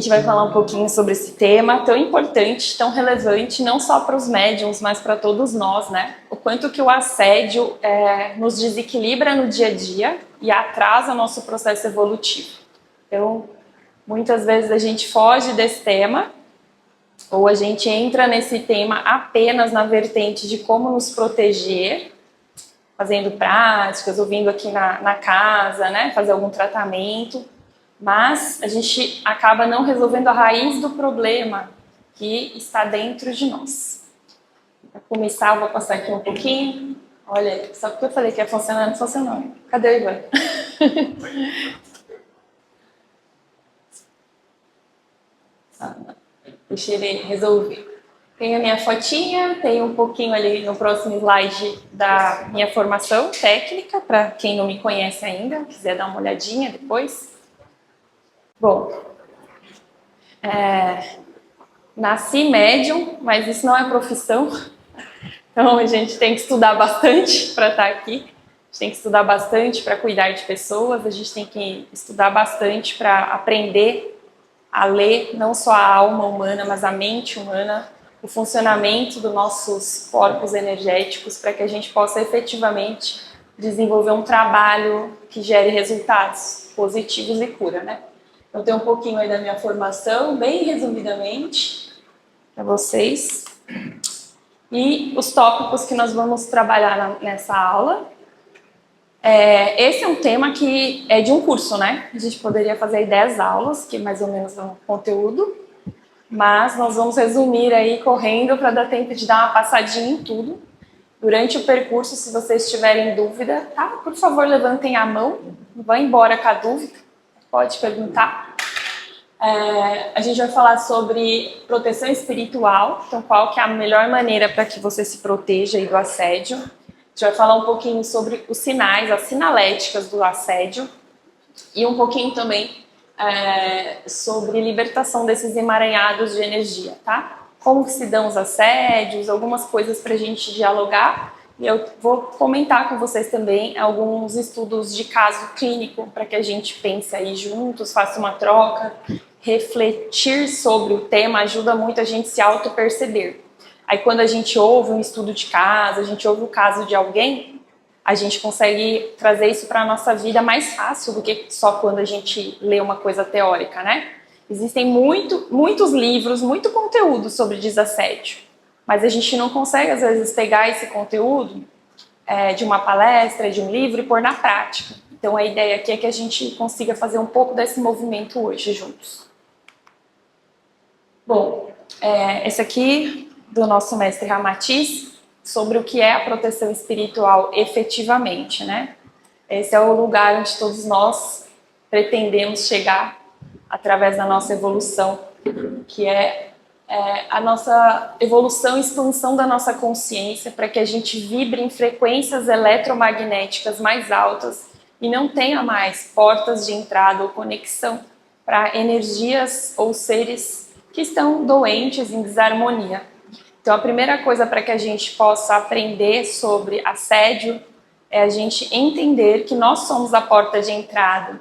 gente vai falar um pouquinho sobre esse tema tão importante, tão relevante, não só para os médiums, mas para todos nós, né? O quanto que o assédio nos desequilibra no dia a dia e atrasa nosso processo evolutivo. Então, muitas vezes a gente foge desse tema, ou a gente entra nesse tema apenas na vertente de como nos proteger, fazendo práticas, ouvindo aqui na casa, né? Fazer algum tratamento. Mas a gente acaba não resolvendo a raiz do problema que está dentro de nós. Para começar, eu vou passar aqui um pouquinho. Olha, só porque eu falei que ia funcionar, não funcionou. Cadê o Ivan? Deixa ele resolver. Tem a minha fotinha, tem um pouquinho ali no próximo slide da minha formação técnica, para quem não me conhece ainda, quiser dar uma olhadinha depois. Bom, nasci médium, mas isso não é profissão, então a gente tem que estudar bastante para estar aqui, a gente tem que estudar bastante para cuidar de pessoas, a gente tem que estudar bastante para aprender a ler não só a alma humana, mas a mente humana, o funcionamento dos nossos corpos energéticos, para que a gente possa efetivamente desenvolver um trabalho que gere resultados positivos e cura, né? Então, tem um pouquinho aí da minha formação, bem resumidamente, para vocês. E os tópicos que nós vamos trabalhar nessa aula. Esse é um tema que é de um curso, né? A gente poderia fazer aí 10 aulas, que mais ou menos é um conteúdo. Mas nós vamos resumir aí correndo para dar tempo de dar uma passadinha em tudo. Durante o percurso, se vocês tiverem dúvida, tá? Por favor, levantem a mão, não vão embora com a dúvida. Pode perguntar. A gente vai falar sobre proteção espiritual, então qual que é a melhor maneira para que você se proteja aí do assédio. A gente vai falar um pouquinho sobre os sinais, as sinaléticas do assédio e um pouquinho também sobre libertação desses emaranhados de energia, tá? Como que se dão os assédios, algumas coisas para a gente dialogar. E eu vou comentar com vocês também alguns estudos de caso clínico para que a gente pense aí juntos, faça uma troca. Refletir sobre o tema ajuda muito a gente se auto-perceber. Aí quando a gente ouve um estudo de caso, a gente ouve o caso de alguém, a gente consegue trazer isso para a nossa vida mais fácil do que só quando a gente lê uma coisa teórica, né? Existem muitos livros, muito conteúdo sobre desassédio. Mas a gente não consegue, às vezes, pegar esse conteúdo de uma palestra, de um livro e pôr na prática. Então, a ideia aqui é que a gente consiga fazer um pouco desse movimento hoje juntos. Bom, esse aqui do nosso mestre Ramatiz, sobre o que é a proteção espiritual efetivamente, né? Esse é o lugar onde todos nós pretendemos chegar através da nossa evolução, que a nossa evolução e expansão da nossa consciência para que a gente vibre em frequências eletromagnéticas mais altas e não tenha mais portas de entrada ou conexão para energias ou seres que estão doentes em desarmonia. Então, a primeira coisa para que a gente possa aprender sobre assédio é a gente entender que nós somos a porta de entrada.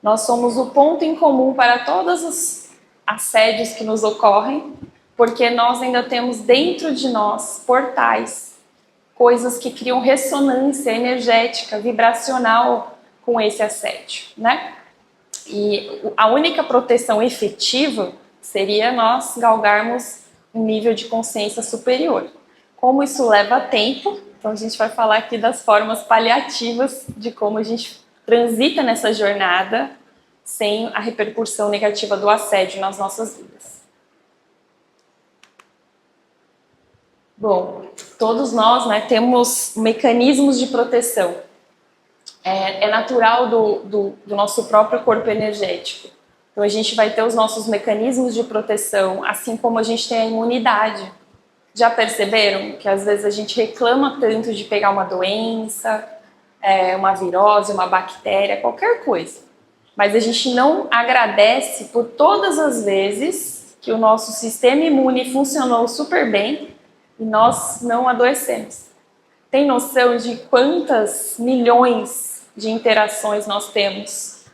Nós somos o ponto em comum para todos os assédios que nos ocorrem, porque nós ainda temos dentro de nós portais, coisas que criam ressonância energética, vibracional com esse assédio, né? E a única proteção efetiva seria nós galgarmos um nível de consciência superior. Como isso leva tempo, então a gente vai falar aqui das formas paliativas de como a gente transita nessa jornada sem a repercussão negativa do assédio nas nossas vidas. Bom, todos nós, né, temos mecanismos de proteção. É natural do nosso próprio corpo energético. Então a gente vai ter os nossos mecanismos de proteção, assim como a gente tem a imunidade. Já perceberam que às vezes a gente reclama tanto de pegar uma doença, uma virose, uma bactéria, qualquer coisa. Mas a gente não agradece por todas as vezes que o nosso sistema imune funcionou super bem e nós não adoecemos. Tem noção de quantas milhões de interações nós temos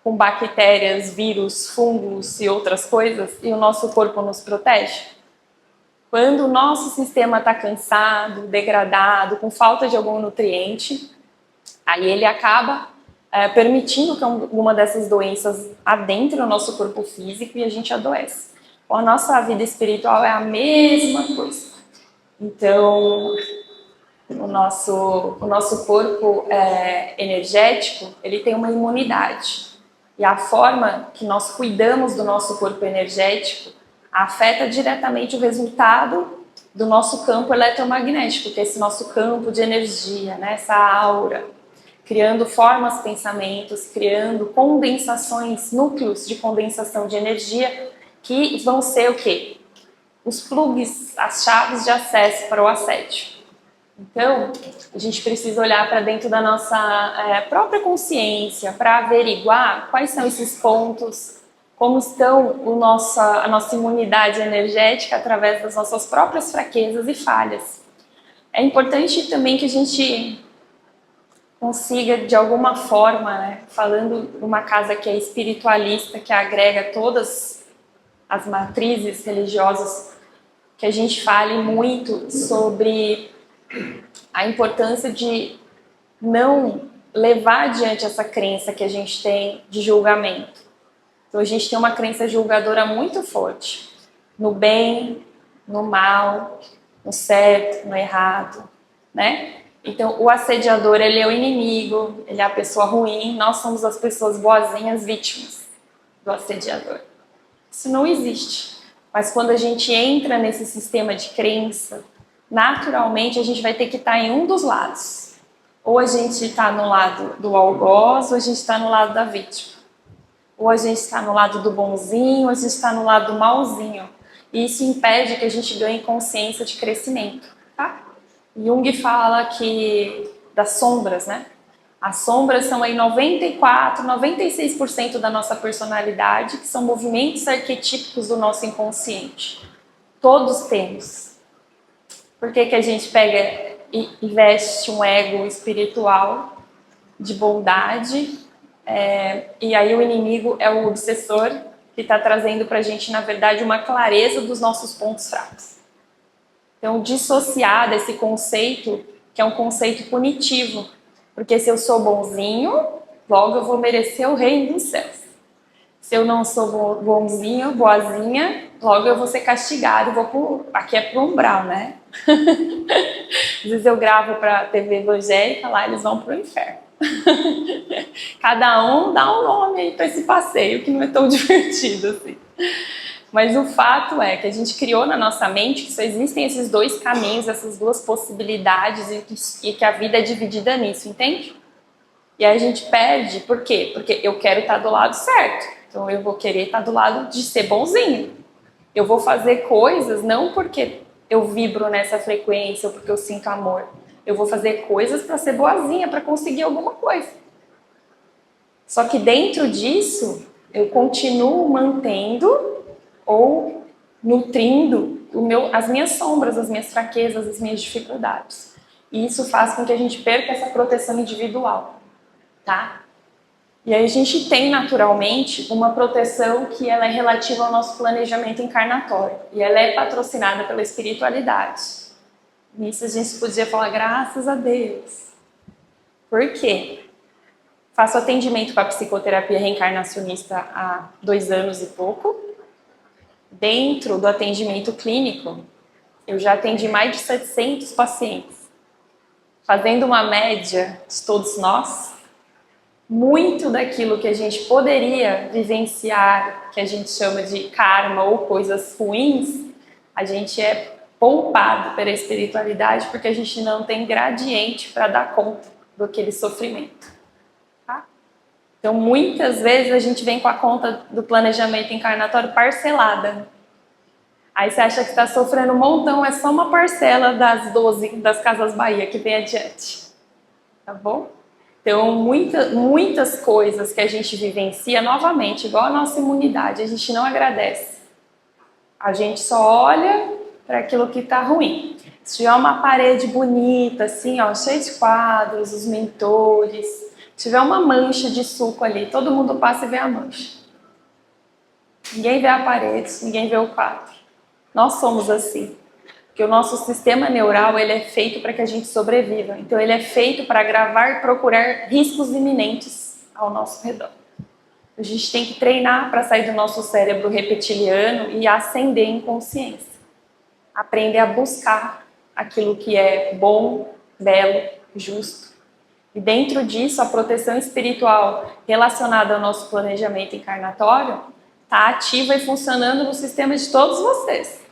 com bactérias, vírus, fungos e outras coisas, e o nosso corpo nos protege? Quando o nosso sistema está cansado, degradado, com falta de algum nutriente, aí ele acaba permitindo que alguma dessas doenças adentre o nosso corpo físico e a gente adoece. A nossa vida espiritual é a mesma coisa. Então, o nosso corpo energético, ele tem uma imunidade. E a forma que nós cuidamos do nosso corpo energético afeta diretamente o resultado do nosso campo eletromagnético, que é esse nosso campo de energia, né? Essa aura, criando formas, pensamentos, criando condensações, núcleos de condensação de energia, que vão ser o quê? Os plugs, as chaves de acesso para o assédio. Então, a gente precisa olhar para dentro da nossa própria consciência para averiguar quais são esses pontos, como estão a nossa imunidade energética através das nossas próprias fraquezas e falhas. É importante também que a gente consiga, de alguma forma, né, falando de uma casa que é espiritualista, que agrega todas as matrizes religiosas, que a gente fale muito sobre a importância de não levar adiante essa crença que a gente tem de julgamento. Então a gente tem uma crença julgadora muito forte, no bem, no mal, no certo, no errado, né? Então o assediador, ele é o inimigo, ele é a pessoa ruim, nós somos as pessoas boazinhas vítimas do assediador. Isso não existe. Mas quando a gente entra nesse sistema de crença, naturalmente a gente vai ter que estar em um dos lados. Ou a gente está no lado do algoz, ou a gente está no lado da vítima. Ou a gente está no lado do bonzinho, ou a gente está no lado do malzinho. E isso impede que a gente ganhe consciência de crescimento, tá? Jung fala que das sombras, né? As sombras são aí 94, 96% da nossa personalidade, que são movimentos arquetípicos do nosso inconsciente. Todos temos. Por que a gente pega e veste um ego espiritual de bondade, e aí o inimigo é o obsessor que está trazendo para a gente, na verdade, uma clareza dos nossos pontos fracos. Então, dissociar desse conceito, que é um conceito punitivo, porque se eu sou bonzinho, logo eu vou merecer o reino dos céus. Se eu não sou bonzinho, boazinha, logo eu vou ser castigado, aqui é pro umbral, né? Às vezes eu gravo para a TV evangélica, lá eles vão pro inferno. Cada um dá um nome aí para esse passeio, que não é tão divertido assim. Mas o fato é que a gente criou na nossa mente que só existem esses dois caminhos, essas duas possibilidades, e que a vida é dividida nisso, entende? E aí a gente perde, por quê? Porque eu quero estar do lado certo, então eu vou querer estar do lado de ser bonzinho. Eu vou fazer coisas não porque eu vibro nessa frequência ou porque eu sinto amor. Eu vou fazer coisas para ser boazinha, para conseguir alguma coisa. Só que dentro disso, eu continuo mantendo ou nutrindo as minhas sombras, as minhas fraquezas, as minhas dificuldades. E isso faz com que a gente perca essa proteção individual, tá? E aí a gente tem naturalmente uma proteção que ela é relativa ao nosso planejamento encarnatório. E ela é patrocinada pela espiritualidade. Nisso a gente podia falar graças a Deus. Por quê? Faço atendimento com a psicoterapia reencarnacionista há 2 anos e pouco. Dentro do atendimento clínico, eu já atendi mais de 700 pacientes. Fazendo uma média de todos nós, muito daquilo que a gente poderia vivenciar, que a gente chama de karma ou coisas ruins, a gente é poupado pela espiritualidade porque a gente não tem gradiente para dar conta daquele sofrimento. Tá? Então, muitas vezes a gente vem com a conta do planejamento encarnatório parcelada. Aí você acha que está sofrendo um montão, é só uma parcela das 12 das Casas Bahia que vem adiante. Tá bom? Então, muitas coisas que a gente vivencia, novamente, igual a nossa imunidade, a gente não agradece. A gente só olha para aquilo que está ruim. Se tiver uma parede bonita, assim, ó, cheia de quadros, os mentores, Se tiver uma mancha de suco ali, todo mundo passa e vê a mancha. Ninguém vê a parede, ninguém vê o quadro. Nós somos assim. Porque o nosso sistema neural ele é feito para que a gente sobreviva. Então ele é feito para gravar e procurar riscos iminentes ao nosso redor. A gente tem que treinar para sair do nosso cérebro reptiliano e ascender em consciência. Aprender a buscar aquilo que é bom, belo, justo. E dentro disso, a proteção espiritual relacionada ao nosso planejamento encarnatório está ativa e funcionando no sistema de todos vocês.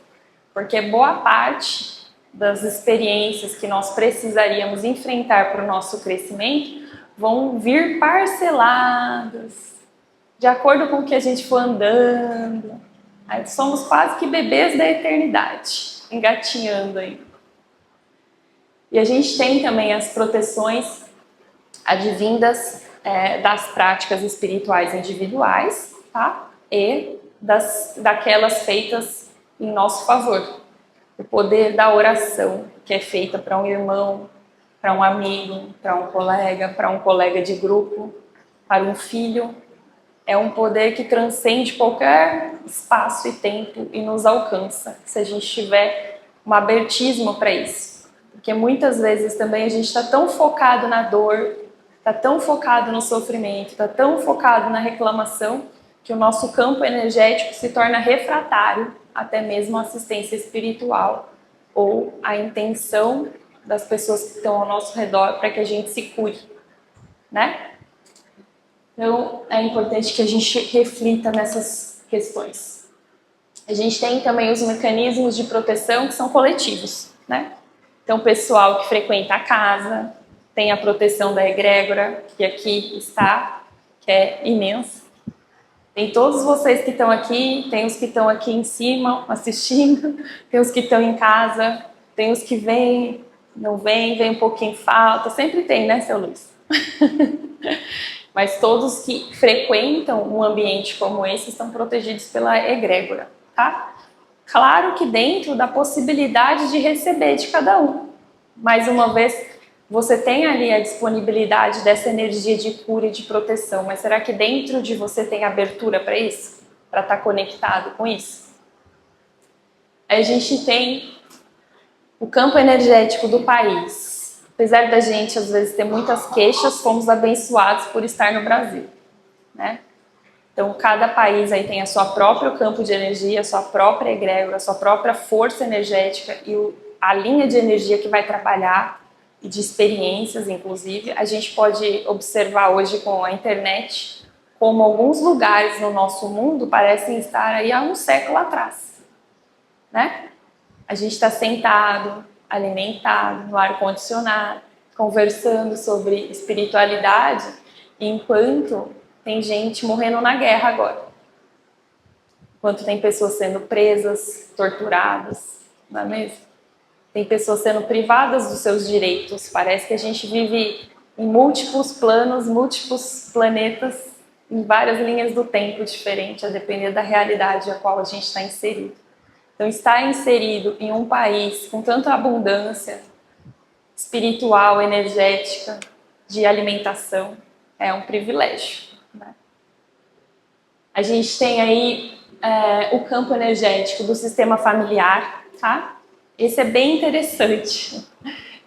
Porque boa parte das experiências que nós precisaríamos enfrentar para o nosso crescimento vão vir parceladas, de acordo com o que a gente for andando. Aí somos quase que bebês da eternidade, engatinhando aí. E a gente tem também as proteções advindas das práticas espirituais individuais, tá? E daquelas feitas em nosso favor. O poder da oração, que é feita para um irmão, para um amigo, para um colega de grupo, para um filho. É um poder que transcende qualquer espaço e tempo e nos alcança, se a gente tiver um abertismo para isso. Porque muitas vezes também a gente está tão focado na dor, está tão focado no sofrimento, está tão focado na reclamação, que o nosso campo energético se torna refratário, até mesmo a assistência espiritual ou a intenção das pessoas que estão ao nosso redor para que a gente se cure, né? Então, é importante que a gente reflita nessas questões. A gente tem também os mecanismos de proteção que são coletivos, né? Então, o pessoal que frequenta a casa, tem a proteção da egrégora, que aqui está, que é imensa. Tem todos vocês que estão aqui, tem os que estão aqui em cima assistindo, tem os que estão em casa, tem os que vêm, não vêm, vem um pouquinho em falta, sempre tem, né, seu Luiz? Mas todos que frequentam um ambiente como esse estão protegidos pela egrégora, tá? Claro que dentro da possibilidade de receber de cada um. Mais uma vez, você tem ali a disponibilidade dessa energia de cura e de proteção, mas será que dentro de você tem abertura para isso? Para estar conectado com isso? Aí a gente tem o campo energético do país. Apesar da gente, às vezes, ter muitas queixas, fomos abençoados por estar no Brasil, né? Então, cada país aí tem a sua próprio campo de energia, a sua própria egrégora, a sua própria força energética e a linha de energia que vai trabalhar, e de experiências, inclusive. A gente pode observar hoje com a internet como alguns lugares no nosso mundo parecem estar aí há um século atrás, né? A gente está sentado, alimentado, no ar-condicionado, conversando sobre espiritualidade, enquanto tem gente morrendo na guerra agora. Enquanto tem pessoas sendo presas, torturadas, não é mesmo? Tem pessoas sendo privadas dos seus direitos. Parece que a gente vive em múltiplos planos, múltiplos planetas, em várias linhas do tempo diferentes, a depender da realidade a qual a gente está inserido. Então, estar inserido em um país com tanta abundância espiritual, energética, de alimentação, é um privilégio, né? A gente tem aí o campo energético do sistema familiar, tá? Esse é bem interessante,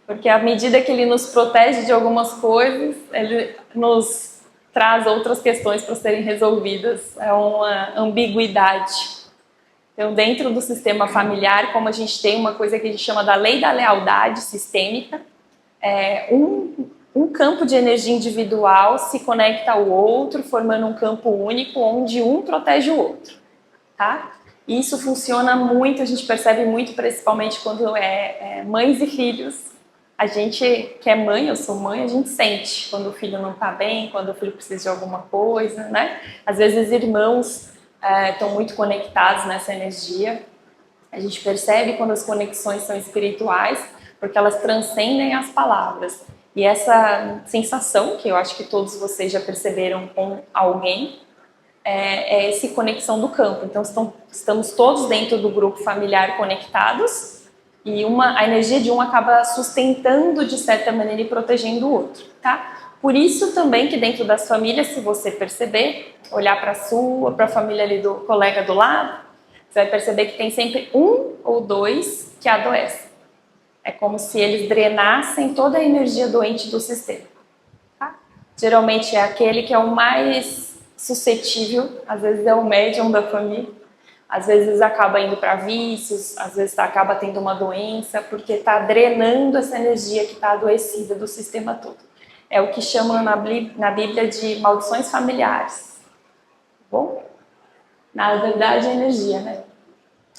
porque à medida que ele nos protege de algumas coisas, ele nos traz outras questões para serem resolvidas. É uma ambiguidade. Então, dentro do sistema familiar, como a gente tem uma coisa que a gente chama da lei da lealdade sistêmica, um campo de energia individual se conecta ao outro, formando um campo único, onde um protege o outro, tá? Isso funciona muito, a gente percebe muito, principalmente quando mães e filhos. A gente que é mãe, eu sou mãe, a gente sente quando o filho não está bem, quando o filho precisa de alguma coisa, né? Às vezes irmãos estão muito conectados nessa energia. A gente percebe quando as conexões são espirituais, porque elas transcendem as palavras. E essa sensação, que eu acho que todos vocês já perceberam com alguém, é essa conexão do campo. Então, estamos todos dentro do grupo familiar conectados e a energia de um acaba sustentando, de certa maneira, e protegendo o outro, tá? Por isso também que dentro das famílias, se você perceber, olhar para a sua, para a família ali do colega do lado, você vai perceber que tem sempre um ou dois que adoecem. É como se eles drenassem toda a energia doente do sistema. Tá? Geralmente é aquele que é o mais suscetível, às vezes é o médium da família, às vezes acaba indo para vícios, às vezes acaba tendo uma doença, porque está drenando essa energia que está adoecida do sistema todo. É o que chama na Bíblia de maldições familiares. Bom? Na verdade é energia, né?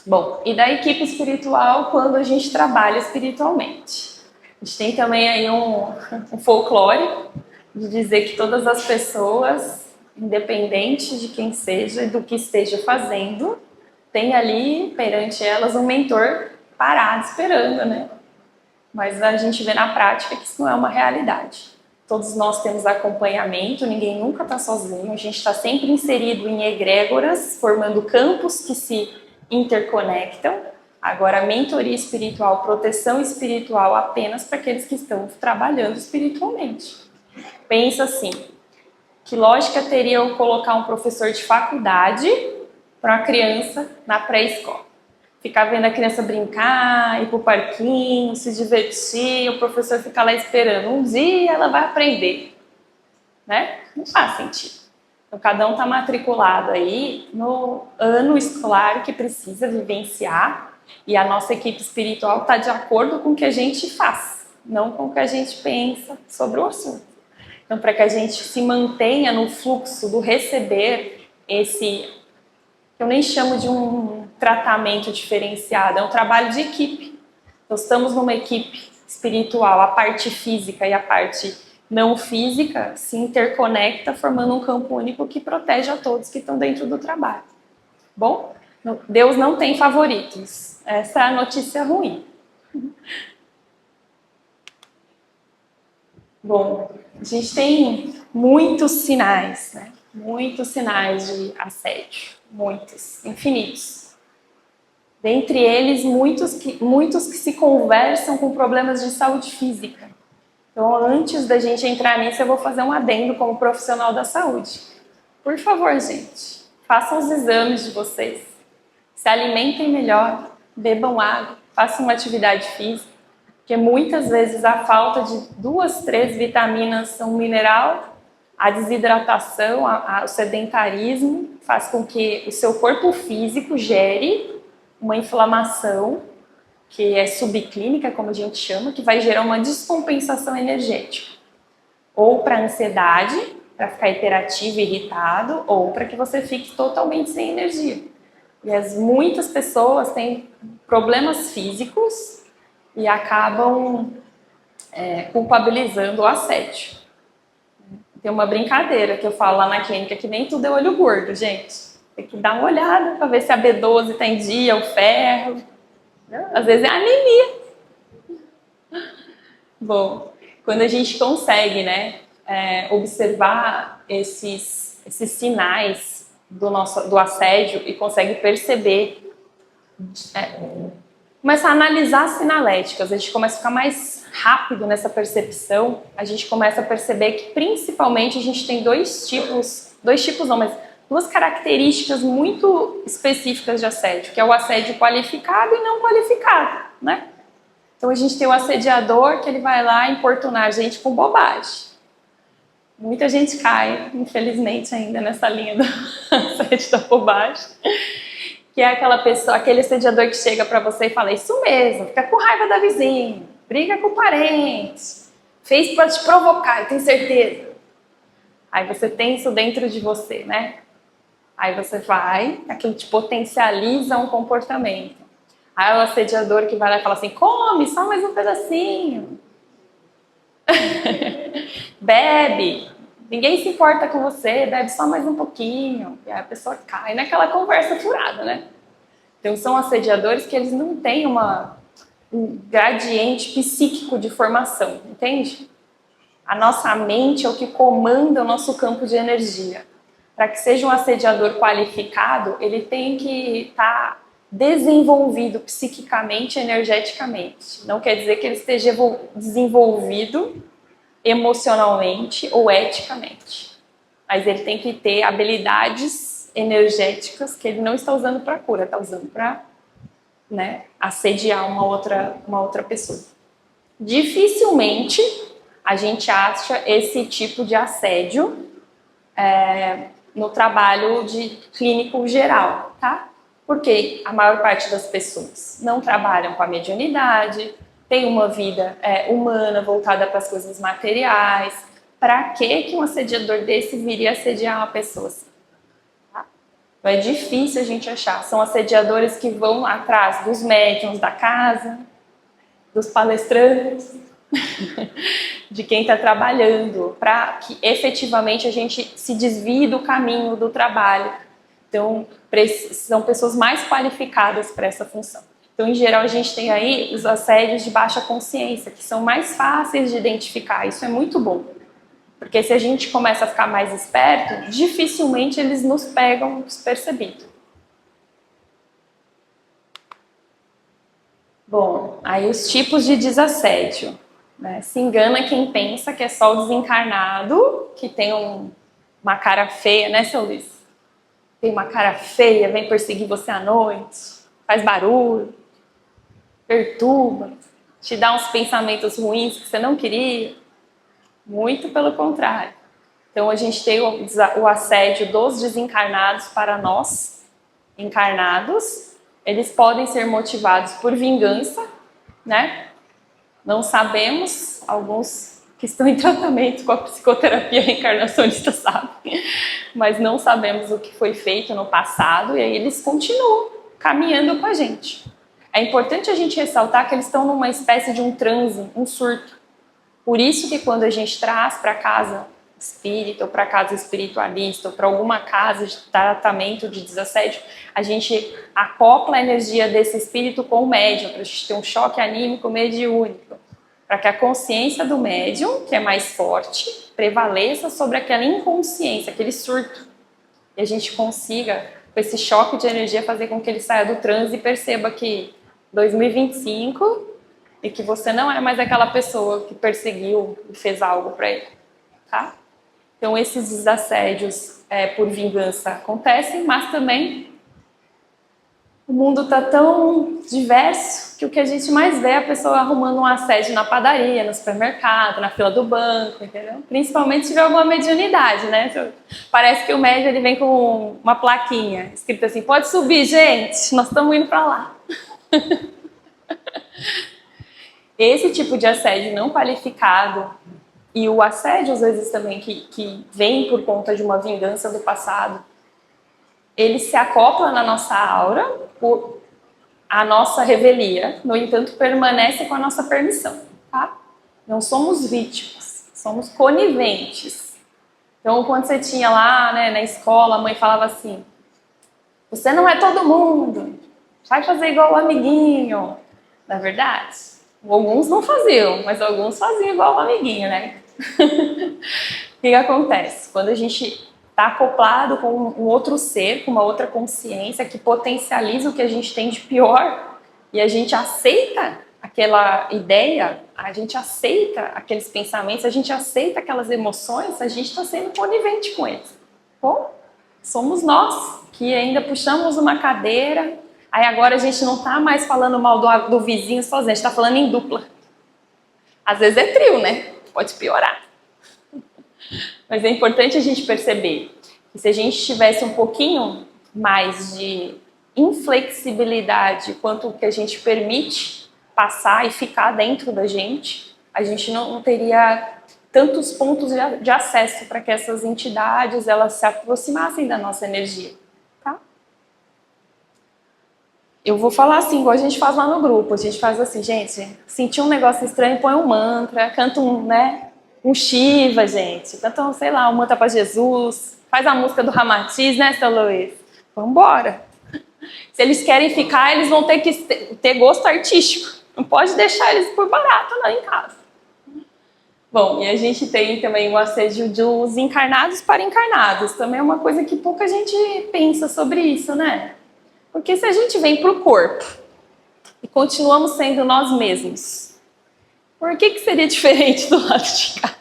Bom, e da equipe espiritual quando a gente trabalha espiritualmente. A gente tem também aí um folclore de dizer que todas as pessoas, independente de quem seja e do que esteja fazendo, tem ali perante elas um mentor parado esperando, né? Mas a gente vê na prática que isso não é uma realidade. Todos nós temos acompanhamento, ninguém nunca está sozinho, a gente está sempre inserido em egrégoras, formando campos que se interconectam. Agora, mentoria espiritual, proteção espiritual apenas para aqueles que estão trabalhando espiritualmente. Pensa assim, que lógica teria eu colocar um professor de faculdade para uma criança na pré-escola? Ficar vendo a criança brincar, ir pro parquinho, se divertir, o professor fica lá esperando. Um dia ela vai aprender, né? Não faz sentido. Então, cada um está matriculado aí no ano escolar que precisa vivenciar e a nossa equipe espiritual está de acordo com o que a gente faz, não com o que a gente pensa sobre o assunto. Então, para que a gente se mantenha no fluxo do receber esse, eu nem chamo de um tratamento diferenciado, é um trabalho de equipe. Nós estamos numa equipe espiritual, a parte física e a parte não física se interconecta, formando um campo único que protege a todos que estão dentro do trabalho. Bom, Deus não tem favoritos. Essa é a notícia ruim. Bom, a gente tem muitos sinais, né? Muitos sinais de assédio, muitos, infinitos. Dentre eles, muitos que se conversam com problemas de saúde física. Então, antes da gente entrar nisso, eu vou fazer um adendo como profissional da saúde. Por favor, gente, façam os exames de vocês. Se alimentem melhor, bebam água, façam uma atividade física, porque muitas vezes a falta de 2, 3 vitaminas, um mineral, a desidratação, o sedentarismo, faz com que o seu corpo físico gere uma inflamação, que é subclínica, como a gente chama, que vai gerar uma descompensação energética. Ou para ansiedade, para ficar hiperativo, irritado, ou para que você fique totalmente sem energia. E muitas pessoas têm problemas físicos e acabam culpabilizando o assédio. Tem uma brincadeira que eu falo lá na clínica que nem tudo é olho gordo, gente. Tem que dar uma olhada para ver se a B12 está em dia, o ferro. Às vezes é anemia. Bom, quando a gente consegue, né, observar esses sinais do assédio e consegue perceber, começa a analisar as sinaléticas, a gente começa a ficar mais rápido nessa percepção, a gente começa a perceber que principalmente a gente tem dois tipos não, mas duas características muito específicas de assédio, que é o assédio qualificado e não qualificado, né? Então a gente tem o assediador que ele vai lá importunar a gente com bobagem. Muita gente cai, infelizmente, ainda nessa linha do assédio da bobagem. Que é aquela pessoa, aquele assediador que chega pra você e fala, isso mesmo, fica com raiva da vizinha, briga com o parente, fez pra te provocar, eu tenho certeza. Aí você tem isso dentro de você, né? Aí você vai, aquilo te potencializa um comportamento. Aí o assediador que vai lá e fala assim, come, só mais um pedacinho. Bebe, ninguém se importa com você, bebe só mais um pouquinho. E aí a pessoa cai naquela conversa furada, né? Então são assediadores que eles não têm um gradiente psíquico de formação, entende? A nossa mente é o que comanda o nosso campo de energia. Para que seja um assediador qualificado, ele tem que estar desenvolvido psiquicamente e energeticamente. Não quer dizer que ele esteja desenvolvido emocionalmente ou eticamente. Mas ele tem que ter habilidades energéticas que ele não está usando para cura, está usando para, né, assediar uma outra pessoa. Dificilmente a gente acha esse tipo de assédio no trabalho de clínico geral, tá? Porque a maior parte das pessoas não trabalham com a mediunidade, tem uma vida humana voltada para as coisas materiais. Para que um assediador desse viria assediar uma pessoa assim? Tá? Então é difícil a gente achar. São assediadores que vão atrás dos médiuns da casa, dos palestrantes, de quem está trabalhando, para que efetivamente a gente se desvie do caminho do trabalho. Então, são pessoas mais qualificadas para essa função. Então, em geral, a gente tem aí os assédios de baixa consciência, que são mais fáceis de identificar. Isso é muito bom. Porque se a gente começa a ficar mais esperto, dificilmente eles nos pegam despercebido. Bom, aí os tipos de desassédio. Né? Se engana quem pensa que é só o desencarnado, que tem uma cara feia, né, seu Luiz? Tem uma cara feia, vem perseguir você à noite, faz barulho, perturba, te dá uns pensamentos ruins que você não queria. Muito pelo contrário. Então a gente tem o assédio dos desencarnados para nós, encarnados. Eles podem ser motivados por vingança, né? Não sabemos, alguns que estão em tratamento com a psicoterapia reencarnacionista sabem, mas não sabemos o que foi feito no passado e aí eles continuam caminhando com a gente. É importante a gente ressaltar que eles estão numa espécie de um transe, um surto. Por isso que quando a gente traz para casa espírita, ou para casa espiritualista, ou para alguma casa de tratamento de desassédio, a gente acopla a energia desse espírito com o médium, para a gente ter um choque anímico mediúnico, para que a consciência do médium, que é mais forte, prevaleça sobre aquela inconsciência, aquele surto, e a gente consiga, com esse choque de energia, fazer com que ele saia do transe e perceba que 2025 e que você não é mais aquela pessoa que perseguiu e fez algo para ele, tá? Então esses desassédios por vingança acontecem, mas também o mundo está tão diverso que o que a gente mais vê é a pessoa arrumando um assédio na padaria, no supermercado, na fila do banco, entendeu? Principalmente se tiver alguma mediunidade, né? Parece que o médium ele vem com uma plaquinha escrita assim: pode subir, gente, nós estamos indo para lá. Esse tipo de assédio não qualificado e o assédio, às vezes, também que vem por conta de uma vingança do passado, ele se acopla na nossa aura por a nossa revelia, no entanto, permanece com a nossa permissão, tá? Não somos vítimas, somos coniventes. Então, quando você tinha lá, né, na escola, a mãe falava assim: você não é todo mundo, vai fazer igual o amiguinho. Não é verdade? Alguns não faziam, mas alguns faziam igual o amiguinho, né? O que acontece? Quando a gente está acoplado com um outro ser, com uma outra consciência que potencializa o que a gente tem de pior e a gente aceita aquela ideia, a gente aceita aqueles pensamentos, a gente aceita aquelas emoções, a gente está sendo conivente com eles. Bom, somos nós que ainda puxamos uma cadeira. Aí agora a gente não está mais falando mal do vizinho sozinho, a gente está falando em dupla. Às vezes é trio, né? Pode piorar. Mas é importante a gente perceber que se a gente tivesse um pouquinho mais de inflexibilidade quanto ao que a gente permite passar e ficar dentro da gente, a gente não teria tantos pontos de acesso para que essas entidades elas se aproximassem da nossa energia. Eu vou falar assim, igual a gente faz lá no grupo. A gente faz assim: gente, sentiu um negócio estranho, põe um mantra, canta um Shiva, gente. Canta, sei lá, um mantra para Jesus. Faz a música do Ramatiz, né, seu Luiz? Vambora. Se eles querem ficar, eles vão ter que ter gosto artístico. Não pode deixar eles por barato lá em casa. Bom, e a gente tem também o assédio dos encarnados para encarnados. Também é uma coisa que pouca gente pensa sobre isso, né? Porque se a gente vem para o corpo e continuamos sendo nós mesmos, por que seria diferente do lado de cá?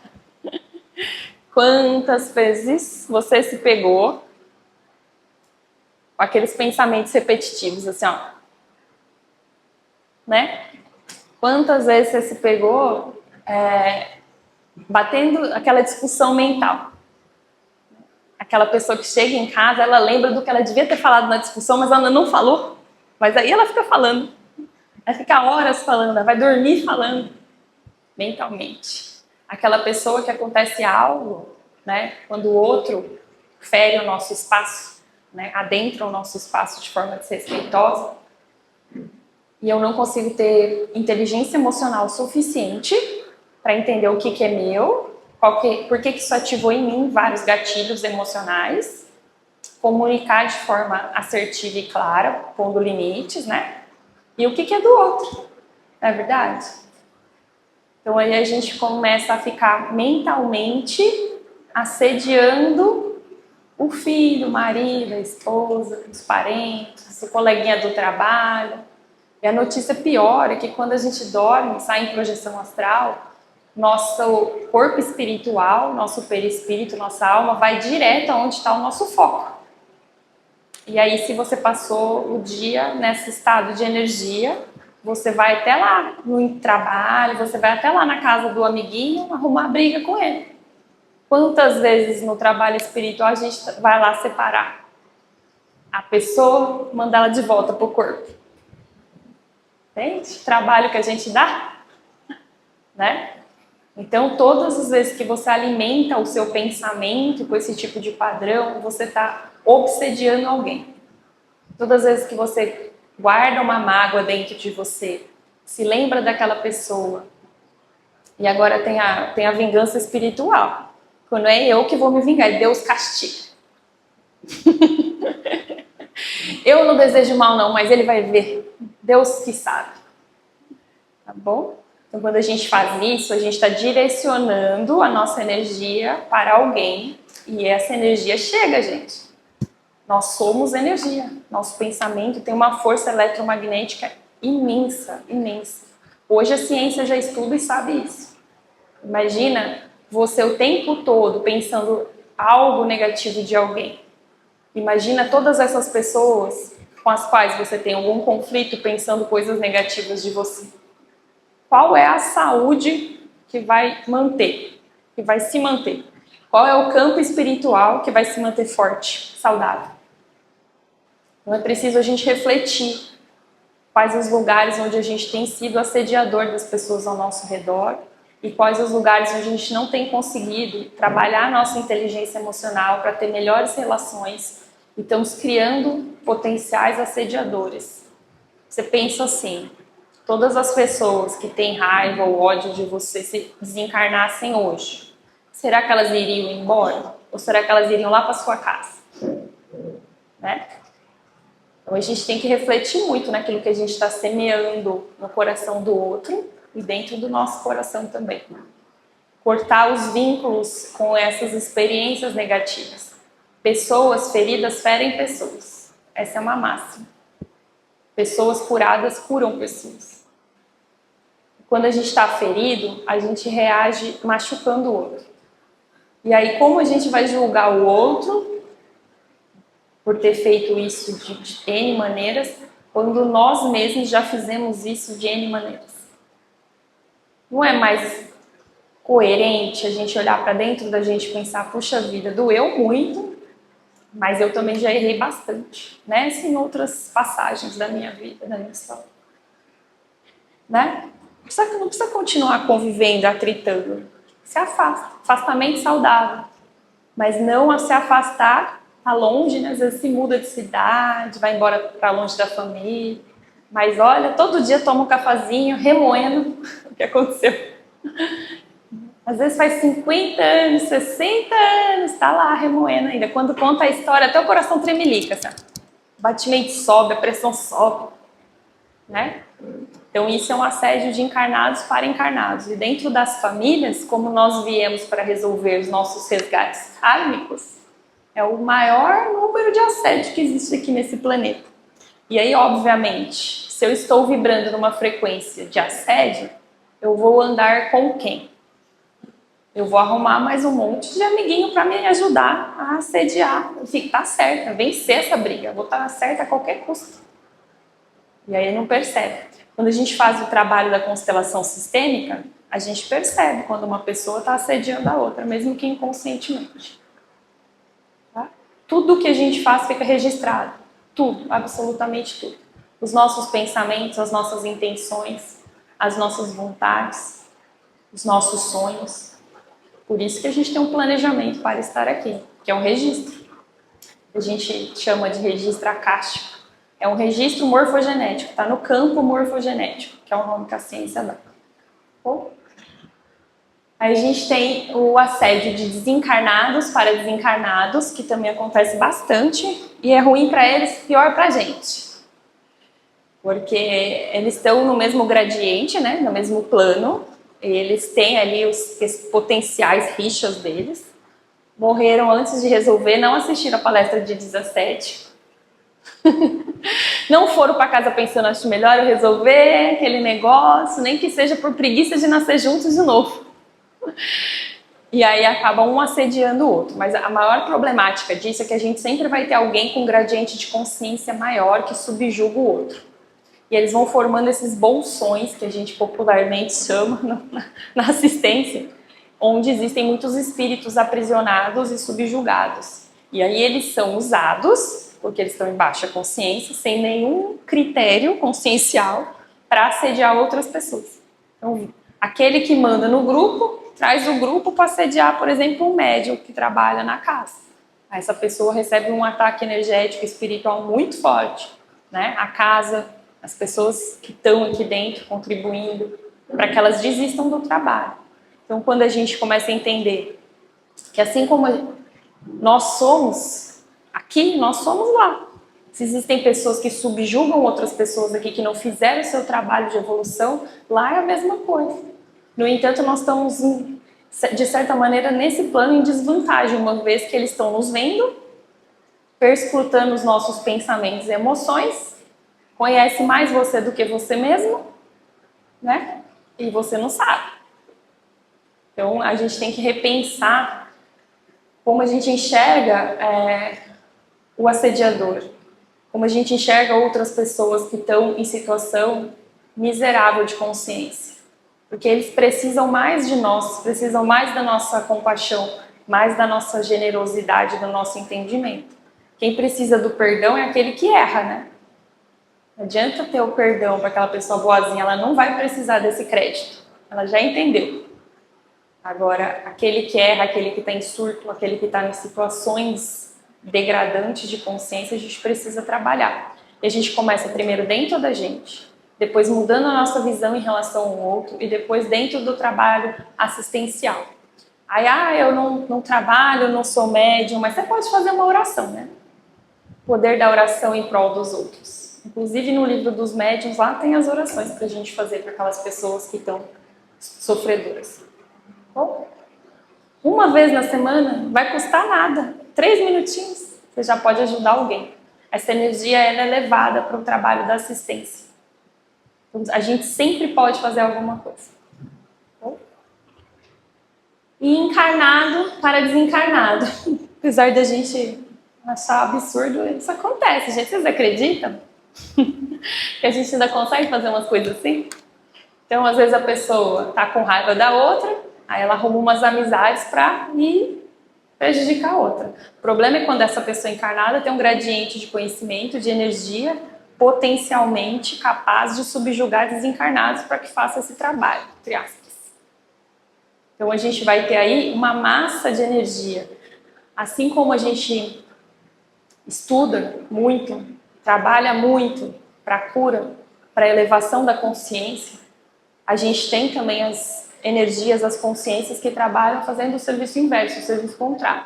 Quantas vezes você se pegou com aqueles pensamentos repetitivos, assim, ó, né? Quantas vezes você se pegou batendo aquela discussão mental? Aquela pessoa que chega em casa, ela lembra do que ela devia ter falado na discussão, mas ela não falou. Mas aí ela fica falando. Vai ficar horas falando, vai dormir falando mentalmente. Aquela pessoa que acontece algo, né, quando o outro fere o nosso espaço, né, adentra o nosso espaço de forma desrespeitosa, e eu não consigo ter inteligência emocional suficiente para entender o que é meu, por que isso ativou em mim vários gatilhos emocionais, comunicar de forma assertiva e clara, pondo limites, né? E o que é do outro, não é verdade? Então aí a gente começa a ficar mentalmente assediando o filho, o marido, a esposa, os parentes, o coleguinha do trabalho. E a notícia pior é que quando a gente dorme, sai em projeção astral, nosso corpo espiritual, nosso perispírito, nossa alma vai direto aonde está o nosso foco. E aí, se você passou o dia nesse estado de energia, você vai até lá no trabalho, você vai até lá na casa do amiguinho arrumar briga com ele. Quantas vezes no trabalho espiritual a gente vai lá separar a pessoa, mandar ela de volta pro corpo? Entende? Trabalho que a gente dá, né? Então, todas as vezes que você alimenta o seu pensamento com esse tipo de padrão, você está obsediando alguém. Todas as vezes que você guarda uma mágoa dentro de você, se lembra daquela pessoa, e agora tem a vingança espiritual. Quando é eu que vou me vingar, Deus castiga. Eu não desejo mal não, mas ele vai ver. Deus que sabe. Tá bom? Então, quando a gente faz isso, a gente está direcionando a nossa energia para alguém e essa energia chega, gente. Nós somos energia. Nosso pensamento tem uma força eletromagnética imensa, imensa. Hoje a ciência já estuda e sabe isso. Imagina você o tempo todo pensando algo negativo de alguém. Imagina todas essas pessoas com as quais você tem algum conflito pensando coisas negativas de você. Qual é a saúde que vai manter, que vai se manter? Qual é o campo espiritual que vai se manter forte, saudável? Então é preciso a gente refletir quais os lugares onde a gente tem sido assediador das pessoas ao nosso redor e quais os lugares onde a gente não tem conseguido trabalhar a nossa inteligência emocional para ter melhores relações e estamos criando potenciais assediadores. Você pensa assim, todas as pessoas que têm raiva ou ódio de você se desencarnassem hoje, será que elas iriam embora? Ou será que elas iriam lá para sua casa? Né? Então a gente tem que refletir muito naquilo que a gente está semeando no coração do outro e dentro do nosso coração também. Cortar os vínculos com essas experiências negativas. Pessoas feridas ferem pessoas. Essa é uma máxima. Pessoas curadas curam pessoas. Quando a gente está ferido, a gente reage machucando o outro. E aí, como a gente vai julgar o outro por ter feito isso de N maneiras, quando nós mesmos já fizemos isso de N maneiras? Não é mais coerente a gente olhar para dentro da gente e pensar, puxa vida, doeu muito, mas eu também já errei bastante, né? Em outras passagens da minha vida, da minha história. Né? Não precisa continuar convivendo, atritando. Se afasta. Afastamento saudável. Mas não a se afastar, tá longe, né? Às vezes se muda de cidade, vai embora para longe da família. Mas olha, todo dia toma um cafezinho, remoendo o que aconteceu. Às vezes faz 50 anos, 60 anos, tá lá remoendo ainda. Quando conta a história, até o coração tremelica, sabe? O batimento sobe, a pressão sobe, né? Então isso é um assédio de encarnados para encarnados. E dentro das famílias, como nós viemos para resolver os nossos resgates kármicos, é o maior número de assédio que existe aqui nesse planeta. E aí, obviamente, se eu estou vibrando numa frequência de assédio, eu vou andar com quem? Eu vou arrumar mais um monte de amiguinho para me ajudar a assediar. Tá certa, vencer essa briga. Vou estar certa a qualquer custo. E aí não percebe. Quando a gente faz o trabalho da constelação sistêmica, a gente percebe quando uma pessoa está assediando a outra, mesmo que inconscientemente. Tá? Tudo que a gente faz fica registrado. Tudo, absolutamente tudo. Os nossos pensamentos, as nossas intenções, as nossas vontades, os nossos sonhos. Por isso que a gente tem um planejamento para estar aqui, que é um registro. A gente chama de registro acástico. É um registro morfogenético, está no campo morfogenético, que é o nome que a ciência dá. Bom, aí a gente tem o assédio de desencarnados para desencarnados, que também acontece bastante, e é ruim para eles, pior para a gente. Porque eles estão no mesmo gradiente, né, no mesmo plano, e eles têm ali os potenciais rixas deles. Morreram antes de resolver, não assistiram a palestra de 17. Não foram para casa pensando, acho melhor eu resolver aquele negócio, nem que seja por preguiça de nascer juntos de novo. E aí acaba um assediando o outro. Mas a maior problemática disso é que a gente sempre vai ter alguém com um gradiente de consciência maior que subjuga o outro. E eles vão formando esses bolsões, que a gente popularmente chama na assistência, onde existem muitos espíritos aprisionados e subjugados. E aí eles são usados, porque eles estão em baixa consciência, sem nenhum critério consciencial para assediar outras pessoas. Então, aquele que manda no grupo, traz o grupo para assediar, por exemplo, um médium que trabalha na casa. Essa pessoa recebe um ataque energético espiritual muito forte, né? A casa, as pessoas que estão aqui dentro contribuindo para que elas desistam do trabalho. Então, quando a gente começa a entender que assim como nós somos aqui, nós somos lá. Se existem pessoas que subjugam outras pessoas aqui que não fizeram o seu trabalho de evolução, lá é a mesma coisa. No entanto, nós estamos, de certa maneira, nesse plano em desvantagem, uma vez que eles estão nos vendo, perscrutando os nossos pensamentos e emoções, conhece mais você do que você mesmo, né? E você não sabe. Então, a gente tem que repensar como a gente enxerga o assediador, como a gente enxerga outras pessoas que estão em situação miserável de consciência. Porque eles precisam mais de nós, precisam mais da nossa compaixão, mais da nossa generosidade, do nosso entendimento. Quem precisa do perdão é aquele que erra, né? Não adianta ter o perdão para aquela pessoa boazinha, ela não vai precisar desse crédito. Ela já entendeu. Agora, aquele que erra, aquele que está em surto, aquele que está em situações degradantes de consciência, a gente precisa trabalhar. E a gente começa primeiro dentro da gente, depois mudando a nossa visão em relação ao outro e depois dentro do trabalho assistencial. Aí, eu não trabalho, não sou médium, mas você pode fazer uma oração, né? O poder da oração em prol dos outros. Inclusive no livro dos médiuns, lá tem as orações para a gente fazer para aquelas pessoas que estão sofredoras. Bom, uma vez na semana, vai custar nada. 3 minutinhos, você já pode ajudar alguém. Essa energia ela é levada para o trabalho da assistência. Então, a gente sempre pode fazer alguma coisa. Bom? E encarnado para desencarnado. Apesar da gente achar absurdo, isso acontece. Gente, vocês acreditam? Que a gente ainda consegue fazer umas coisas assim? Então, às vezes a pessoa está com raiva da outra, aí ela arruma umas amizades para ir prejudicar a outra. O problema é quando essa pessoa encarnada tem um gradiente de conhecimento, de energia, potencialmente capaz de subjugar desencarnados para que faça esse trabalho, entre aspas. Então a gente vai ter aí uma massa de energia. Assim como a gente estuda muito, trabalha muito para a cura, para a elevação da consciência, a gente tem também as energias, as consciências que trabalham fazendo o serviço inverso, o serviço contrário.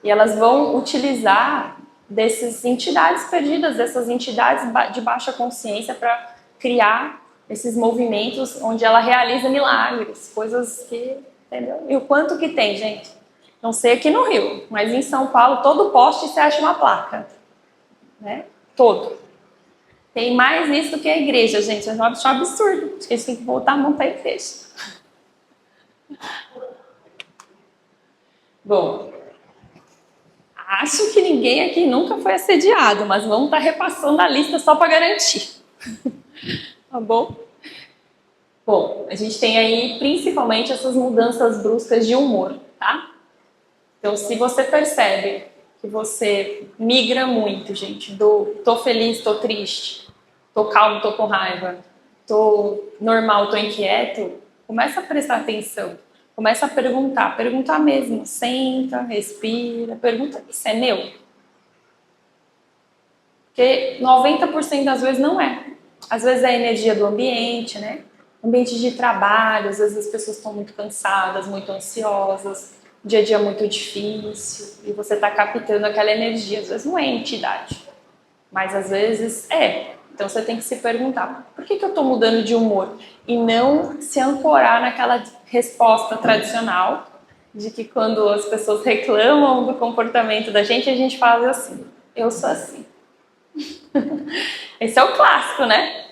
E elas vão utilizar dessas entidades perdidas, dessas entidades de baixa consciência para criar esses movimentos onde ela realiza milagres, coisas que, entendeu? E o quanto que tem, gente? Não sei aqui no Rio, mas em São Paulo, todo poste você acha uma placa, né? Todo. Tem mais isso do que a igreja, gente. É um absurdo. Acho que a gente tem que voltar a montar a igreja. Bom, acho que ninguém aqui nunca foi assediado, mas vamos estar repassando a lista só para garantir. Tá bom? Bom, a gente tem aí principalmente essas mudanças bruscas de humor, tá? Então, se você percebe que você migra muito, gente, do tô feliz, tô triste, tô calmo, tô com raiva, tô normal, tô inquieto, começa a prestar atenção, começa a perguntar mesmo, senta, respira, pergunta, isso é meu? Porque 90% das vezes não é. Às vezes é a energia do ambiente, né? Ambiente de trabalho, às vezes as pessoas estão muito cansadas, muito ansiosas, o dia a dia é muito difícil, e você está captando aquela energia. Às vezes não é entidade, mas às vezes é. Então você tem que se perguntar, por que eu estou mudando de humor? E não se ancorar naquela resposta tradicional de que quando as pessoas reclamam do comportamento da gente, a gente fala assim, eu sou assim. Esse é o clássico, né?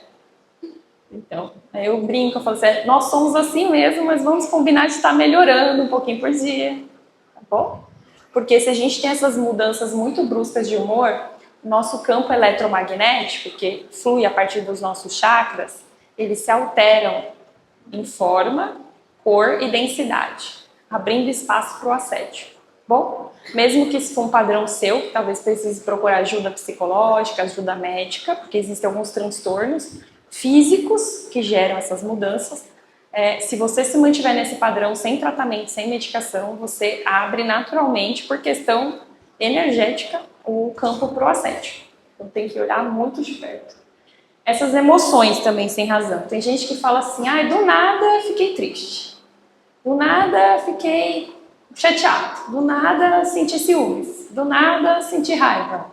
Então, aí eu brinco, eu falo assim, nós somos assim mesmo, mas vamos combinar de estar melhorando um pouquinho por dia, tá bom? Porque se a gente tem essas mudanças muito bruscas de humor, nosso campo eletromagnético, que flui a partir dos nossos chakras, eles se alteram em forma, cor e densidade, abrindo espaço para o assédio. Bom, mesmo que isso for um padrão seu, talvez precise procurar ajuda psicológica, ajuda médica, porque existem alguns transtornos físicos que geram essas mudanças. Se você se mantiver nesse padrão sem tratamento, sem medicação, você abre naturalmente, por questão energética, o campo para o assédio. Então tem que olhar muito de perto. Essas emoções também sem razão. Tem gente que fala assim, do nada fiquei triste. Do nada fiquei chateado. Do nada senti ciúmes. Do nada senti raiva.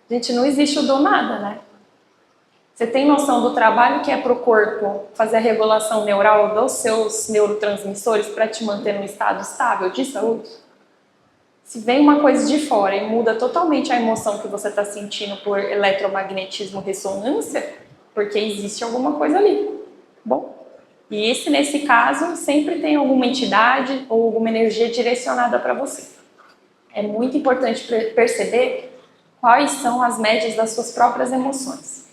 Gente, não existe o do nada, né? Você tem noção do trabalho que é para o corpo fazer a regulação neural dos seus neurotransmissores para te manter num estado estável de saúde? Se vem uma coisa de fora e muda totalmente a emoção que você está sentindo por eletromagnetismo ressonância, porque existe alguma coisa ali. Bom, e nesse caso, sempre tem alguma entidade ou alguma energia direcionada para você. É muito importante perceber quais são as médias das suas próprias emoções.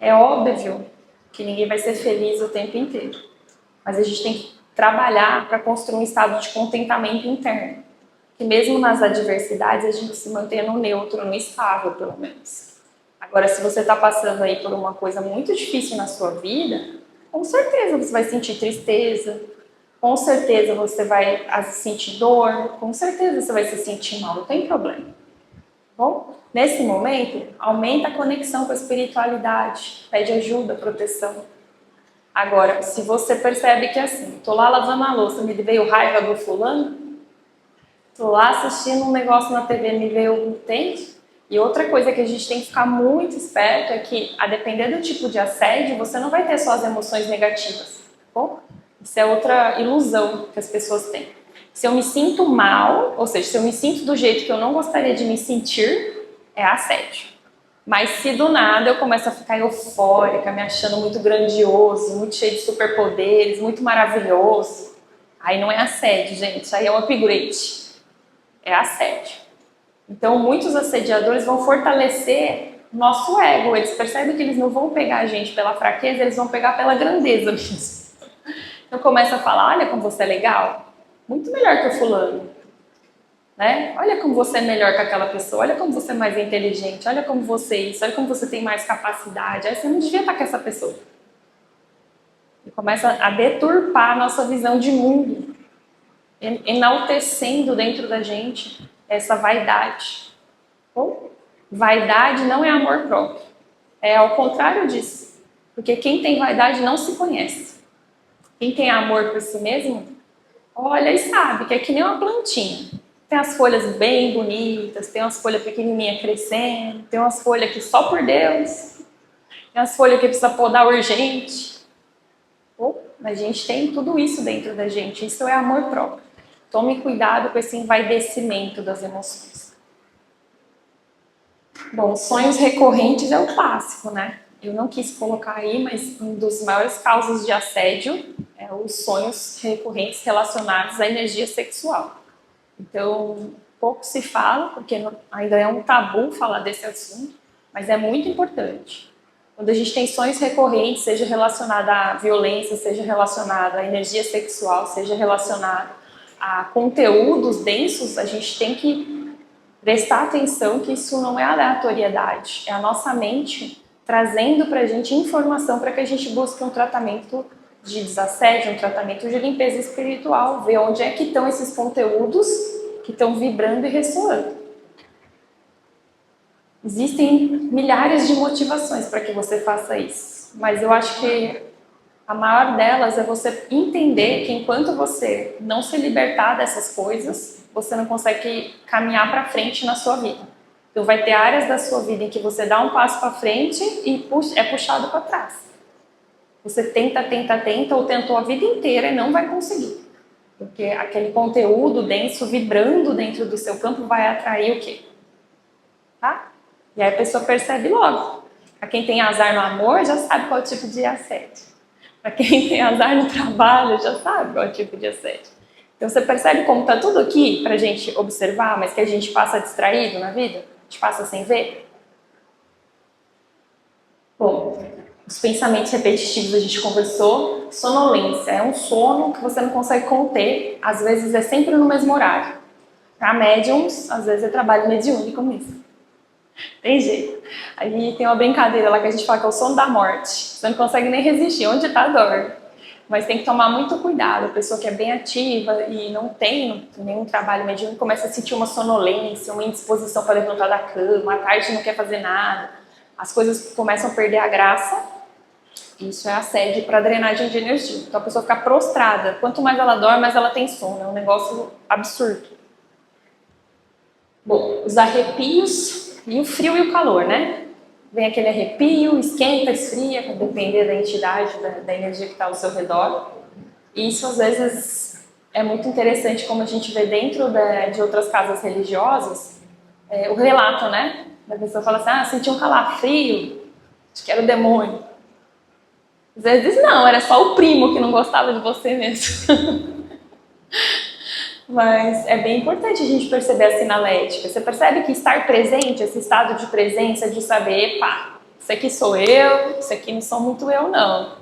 É óbvio que ninguém vai ser feliz o tempo inteiro, mas a gente tem que trabalhar para construir um estado de contentamento interno, que mesmo nas adversidades a gente se mantenha no neutro, no estável, pelo menos. Agora, se você está passando aí por uma coisa muito difícil na sua vida, com certeza você vai sentir tristeza, com certeza você vai sentir dor, com certeza você vai se sentir mal, não tem problema. Bom, nesse momento, aumenta a conexão com a espiritualidade, pede ajuda, proteção. Agora, se você percebe que assim, tô lá lavando a louça, me veio raiva do fulano, tô lá assistindo um negócio na TV, me veio, entende? E outra coisa que a gente tem que ficar muito esperto é que, a depender do tipo de assédio, você não vai ter só as emoções negativas, bom? Isso é outra ilusão que as pessoas têm. Se eu me sinto mal, ou seja, se eu me sinto do jeito que eu não gostaria de me sentir, é assédio. Mas se do nada eu começo a ficar eufórica, me achando muito grandioso, muito cheio de superpoderes, muito maravilhoso, aí não é assédio, gente, aí é um upgrade. É assédio. Então, muitos assediadores vão fortalecer nosso ego. Eles percebem que eles não vão pegar a gente pela fraqueza, eles vão pegar pela grandeza mesmo. Então, começa a falar, olha como você é legal, muito melhor que o fulano. Né? Olha como você é melhor que aquela pessoa, olha como você é mais inteligente, olha como você é isso, olha como você tem mais capacidade. Aí você não devia estar com essa pessoa. E começa a deturpar a nossa visão de mundo, enaltecendo dentro da gente essa vaidade. Bom, vaidade não é amor próprio, é ao contrário disso. Porque quem tem vaidade não se conhece. Quem tem amor por si mesmo, olha e sabe que é que nem uma plantinha. Tem as folhas bem bonitas, tem umas folhas pequenininhas crescendo, tem umas folhas que só por Deus, tem umas folhas que precisa podar urgente. Bom, a gente tem tudo isso dentro da gente, isso é amor próprio. Tome cuidado com esse envaidecimento das emoções. Bom, sonhos recorrentes é o clássico, né? Eu não quis colocar aí, mas um dos maiores causas de assédio os sonhos recorrentes relacionados à energia sexual. Então, pouco se fala, porque ainda é um tabu falar desse assunto, mas é muito importante. Quando a gente tem sonhos recorrentes, seja relacionado à violência, seja relacionado à energia sexual, seja relacionado a conteúdos densos, a gente tem que prestar atenção que isso não é aleatoriedade, é a nossa mente trazendo para a gente informação para que a gente busque um tratamento de desassédio, um tratamento de limpeza espiritual, ver onde é que estão esses conteúdos que estão vibrando e ressoando. Existem milhares de motivações para que você faça isso, mas eu acho que a maior delas é você entender que enquanto você não se libertar dessas coisas, você não consegue caminhar para frente na sua vida. Então vai ter áreas da sua vida em que você dá um passo para frente e é puxado para trás. Você tenta, ou tentou a vida inteira e não vai conseguir. Porque aquele conteúdo denso vibrando dentro do seu campo vai atrair o quê? Tá? E aí a pessoa percebe logo. Para quem tem azar no amor, já sabe qual tipo de assédio. Para quem tem azar no trabalho, já sabe qual tipo de assédio. Então você percebe como está tudo aqui para a gente observar, mas que a gente passa distraído na vida? A gente passa sem ver? Bom, os pensamentos repetitivos a gente conversou. Sonolência é um sono que você não consegue conter, às vezes é sempre no mesmo horário. Para médiums, às vezes é trabalho mediúnico mesmo. Tem jeito. Aí tem uma brincadeira lá que a gente fala que é o sono da morte. Você não consegue nem resistir, onde está a dor. Mas tem que tomar muito cuidado. A pessoa que é bem ativa e não tem nenhum trabalho mediúnico começa a sentir uma sonolência, uma indisposição para levantar da cama, à tarde não quer fazer nada. As coisas começam a perder a graça. Isso é assédio para drenagem de energia. Então a pessoa fica prostrada. Quanto mais ela dorme, mais ela tem sono. É um negócio absurdo. Bom, os arrepios e o frio e o calor, né? Vem aquele arrepio, esquenta, esfria, para depender da entidade, da energia que está ao seu redor. E isso, às vezes, é muito interessante, como a gente vê dentro de outras casas religiosas, o relato, né? A pessoa fala assim, senti um calafrio, acho que era o demônio. Às vezes não, era só o primo que não gostava de você mesmo. Mas é bem importante a gente perceber a sinalética. Você percebe que estar presente, esse estado de presença, de saber, epa, isso aqui sou eu, isso aqui não sou muito eu, não.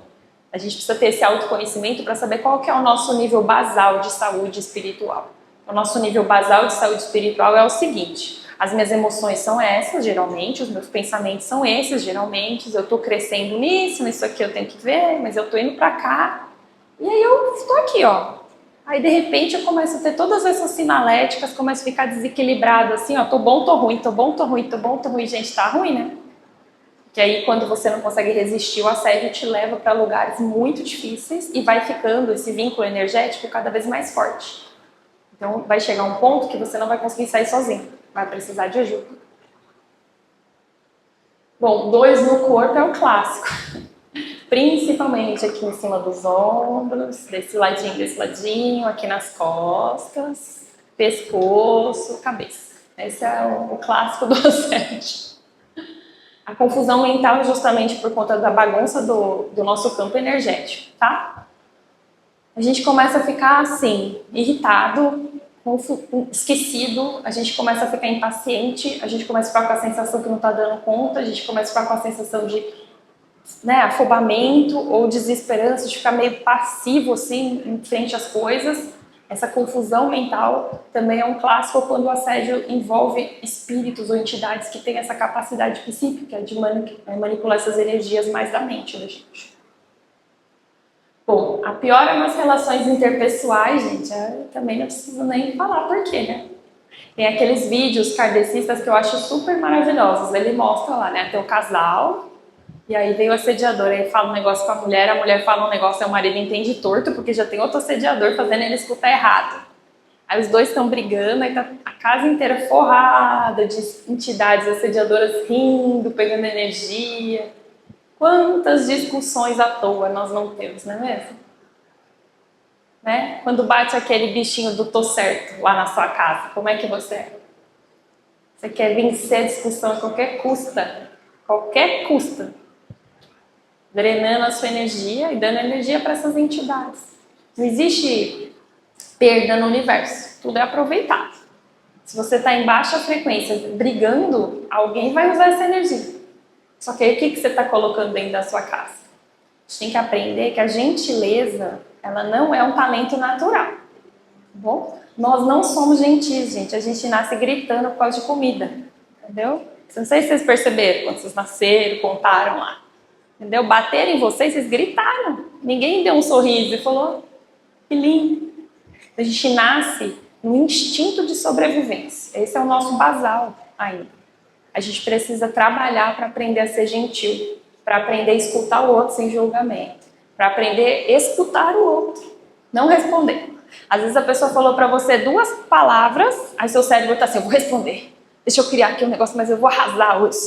A gente precisa ter esse autoconhecimento para saber qual que é o nosso nível basal de saúde espiritual. O nosso nível basal de saúde espiritual é o seguinte: as minhas emoções são essas, geralmente, os meus pensamentos são esses, geralmente, eu estou crescendo nisso aqui eu tenho que ver, mas eu estou indo para cá. E aí eu estou aqui, ó. Aí, de repente, eu começo a ter todas essas sinaléticas, começo a ficar desequilibrado, assim, ó, tô bom, tô ruim, tô bom, tô ruim, tô bom, tô ruim. Gente, tá ruim, né? Que aí, quando você não consegue resistir, o assédio te leva para lugares muito difíceis e vai ficando esse vínculo energético cada vez mais forte. Então, vai chegar um ponto que você não vai conseguir sair sozinho, vai precisar de ajuda. Bom, 2 no corpo é o clássico. Principalmente aqui em cima dos ombros, desse ladinho, aqui nas costas, pescoço, cabeça. Esse é o clássico do assédio. A confusão mental é justamente por conta da bagunça do nosso campo energético, tá? A gente começa a ficar assim, irritado, esquecido, a gente começa a ficar impaciente, a gente começa a ficar com a sensação que não está dando conta, a gente começa a ficar com a sensação de afobamento ou desesperança, de ficar meio passivo assim em frente às coisas. Essa confusão mental também é um clássico quando o assédio envolve espíritos ou entidades que têm essa capacidade psíquica de manipular essas energias mais da mente da gente. Bom, a piora nas relações interpessoais, gente, também não preciso nem falar por quê, né? Tem aqueles vídeos kardecistas que eu acho super maravilhosos. Ele mostra lá, né, tem um casal. E aí veio o assediador, aí fala um negócio com a mulher fala um negócio, aí o marido entende torto, porque já tem outro assediador fazendo ele escutar errado. Aí os dois estão brigando, aí tá a casa inteira forrada de entidades assediadoras rindo, pegando energia. Quantas discussões à toa nós não temos, não é mesmo? Né? Quando bate aquele bichinho do tô certo lá na sua casa, como é que você é? Você quer vencer a discussão a qualquer custa. Qualquer custa. drenando a sua energia e dando energia para essas entidades. Não existe perda no universo, tudo é aproveitado. Se você está em baixa frequência brigando, alguém vai usar essa energia. Só que aí o que você está colocando dentro da sua casa? A gente tem que aprender que a gentileza, ela não é um talento natural. Tá bom? Nós não somos gentis, gente. A gente nasce gritando por causa de comida. Entendeu? Não sei se vocês perceberam quando vocês nasceram, contaram lá. Entendeu? Bateram em vocês, vocês gritaram. Ninguém deu um sorriso e falou, que lindo. A gente nasce no instinto de sobrevivência. Esse é o nosso basal ainda. A gente precisa trabalhar para aprender a ser gentil, para aprender a escutar o outro sem julgamento, para aprender a escutar o outro, não responder. Às vezes a pessoa falou para você 2 palavras, aí seu cérebro está assim, eu vou responder. Deixa eu criar aqui um negócio, mas eu vou arrasar hoje.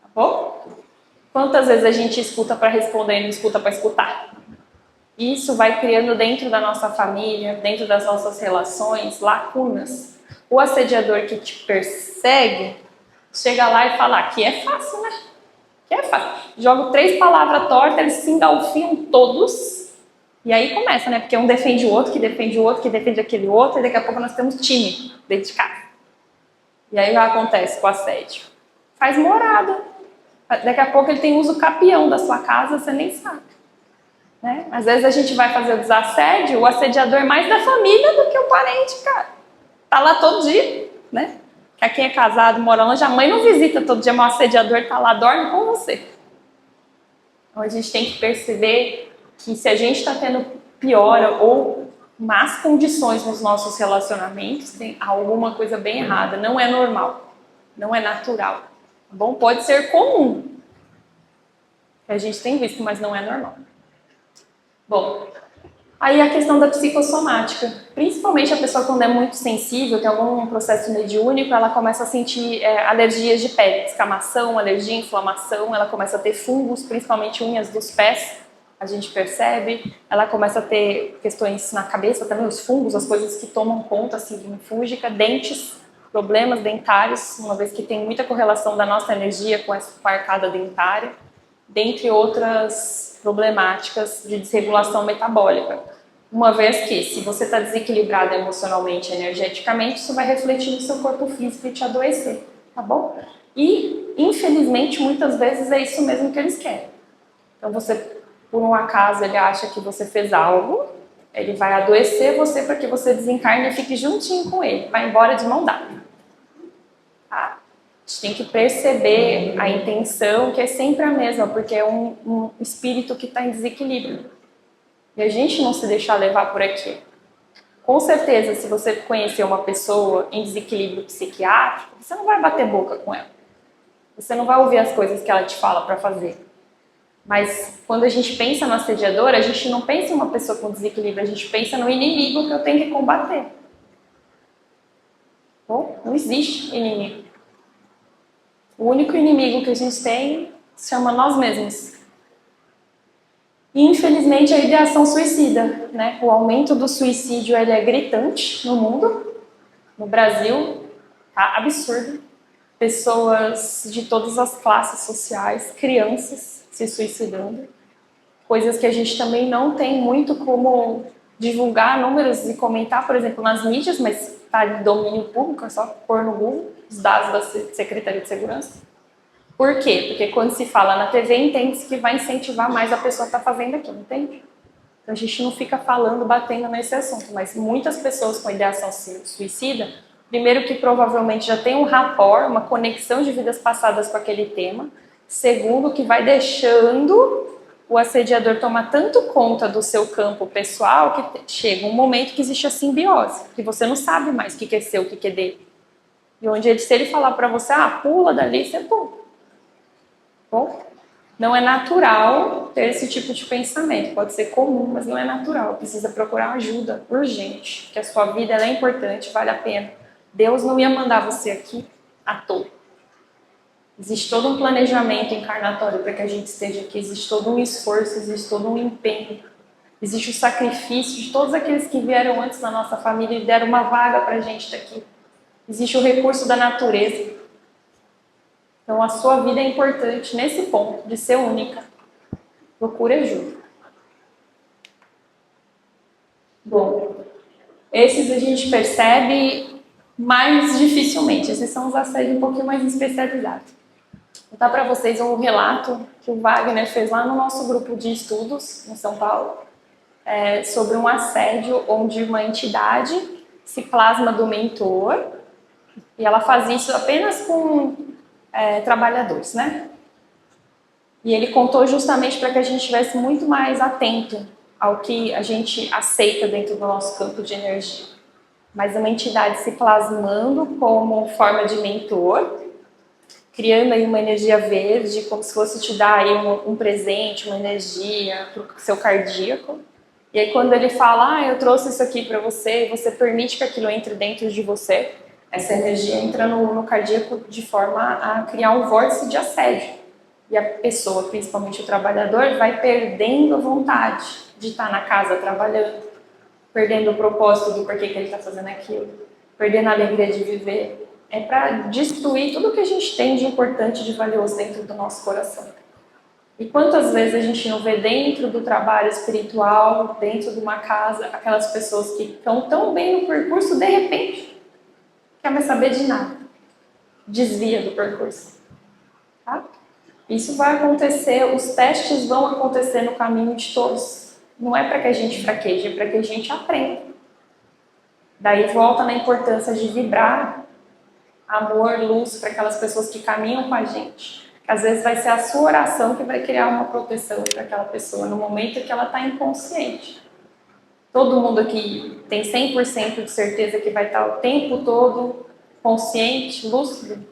Tá bom? Quantas vezes a gente escuta para responder e não escuta para escutar? Isso vai criando dentro da nossa família, dentro das nossas relações, lacunas. O assediador que te persegue, chega lá e fala, aqui é fácil, né? Aqui é fácil. Jogo 3 palavras tortas, eles se engalfiam todos. E aí começa, né? Porque um defende o outro, que defende o outro, que defende aquele outro, e daqui a pouco nós temos time dentro de casa. E aí o que acontece com o assédio? Faz morada. Daqui a pouco ele tem uso capião da sua casa, você nem sabe. Né? Às vezes a gente vai fazer o desassédio, o assediador é mais da família do que o parente, cara. Tá lá todo dia, né? Que quem é casado, mora longe, a mãe não visita todo dia, mas o assediador tá lá, dorme com você. Então a gente tem que perceber que se a gente está tendo piora ou más condições nos nossos relacionamentos, tem alguma coisa bem errada, não é normal, não é natural. Tá bom? Pode ser comum, que a gente tem visto, mas não é normal. Bom, aí a questão da psicossomática, principalmente a pessoa quando é muito sensível, tem algum processo mediúnico, ela começa a sentir alergias de pele, descamação, alergia, inflamação, ela começa a ter fungos, principalmente unhas dos pés, a gente percebe, ela começa a ter questões na cabeça também, os fungos, as coisas que tomam conta, assim, fúngica, dentes, problemas dentários, uma vez que tem muita correlação da nossa energia com a arcada dentária, dentre outras problemáticas de desregulação metabólica. Uma vez que, se você está desequilibrado emocionalmente e energeticamente, isso vai refletir no seu corpo físico e te adoecer, tá bom? E, infelizmente, muitas vezes é isso mesmo que eles querem. Então, você, por um acaso, ele acha que você fez algo, ele vai adoecer você para que você desencarne e fique juntinho com ele, vai embora de mão dada. Tá? A gente tem que perceber a intenção, que é sempre a mesma, porque é um espírito que está em desequilíbrio. E a gente não se deixar levar por aqui. Com certeza, se você conhecer uma pessoa em desequilíbrio psiquiátrico, você não vai bater boca com ela. Você não vai ouvir as coisas que ela te fala para fazer. Mas quando a gente pensa no assediador, a gente não pensa em uma pessoa com desequilíbrio, a gente pensa no inimigo que eu tenho que combater. Bom, não existe inimigo. O único inimigo que a gente tem se chama nós mesmos. E, infelizmente, a ideação suicida, né? O aumento do suicídio ele é gritante no mundo. No Brasil, tá absurdo. Pessoas de todas as classes sociais, crianças se suicidando. Coisas que a gente também não tem muito como divulgar números e comentar, por exemplo, nas mídias, mas está em domínio público, é só pôr no Google os dados da Secretaria de Segurança. Por quê? Porque quando se fala na TV, entende-se que vai incentivar mais a pessoa que está fazendo aquilo, entende? Então a gente não fica falando, batendo nesse assunto, mas muitas pessoas com ideação suicida, primeiro que provavelmente já tem um rapport, uma conexão de vidas passadas com aquele tema, segundo que vai deixando o assediador tomar tanto conta do seu campo pessoal que chega um momento que existe a simbiose, que você não sabe mais o que é seu, o que é dele. E onde se ele falar para você, pula dali, você pula. Bom, não é natural ter esse tipo de pensamento. Pode ser comum, mas não é natural. Precisa procurar ajuda urgente, que a sua vida ela é importante, vale a pena. Deus não ia mandar você aqui à toa. Existe todo um planejamento encarnatório para que a gente esteja aqui. Existe todo um esforço, existe todo um empenho. Existe o sacrifício de todos aqueles que vieram antes na nossa família e deram uma vaga para a gente estar aqui. Existe o recurso da natureza. Então, a sua vida é importante nesse ponto, de ser única. Procure ajuda. Bom, esses a gente percebe mais dificilmente. Esses são os assédios um pouquinho mais especializados. Vou dar para vocês um relato que o Wagner fez lá no nosso grupo de estudos, em São Paulo, sobre um assédio onde uma entidade se plasma do mentor e ela faz isso apenas com trabalhadores, né? E ele contou justamente para que a gente estivesse muito mais atento ao que a gente aceita dentro do nosso campo de energia. Mas uma entidade se plasmando como forma de mentor, criando aí uma energia verde, como se fosse te dar aí um presente, uma energia para o seu cardíaco. E aí quando ele fala, eu trouxe isso aqui para você, e você permite que aquilo entre dentro de você, essa energia entra no cardíaco de forma a criar um vórtice de assédio. E a pessoa, principalmente o trabalhador, vai perdendo a vontade de estar na casa trabalhando, perdendo o propósito do porquê que ele está fazendo aquilo, perdendo a alegria de viver. É para destruir tudo que a gente tem de importante, de valioso dentro do nosso coração. E quantas vezes a gente não vê dentro do trabalho espiritual, dentro de uma casa, aquelas pessoas que estão tão bem no percurso, de repente, não quer mais saber de nada, desvia do percurso. Tá? Isso vai acontecer, os testes vão acontecer no caminho de todos. Não é para que a gente fraqueje, é para que a gente aprenda. Daí volta na importância de vibrar amor, luz para aquelas pessoas que caminham com a gente. Às vezes vai ser a sua oração que vai criar uma proteção para aquela pessoa no momento que ela está inconsciente. Todo mundo aqui tem 100% de certeza que vai estar o tempo todo consciente, lúcido,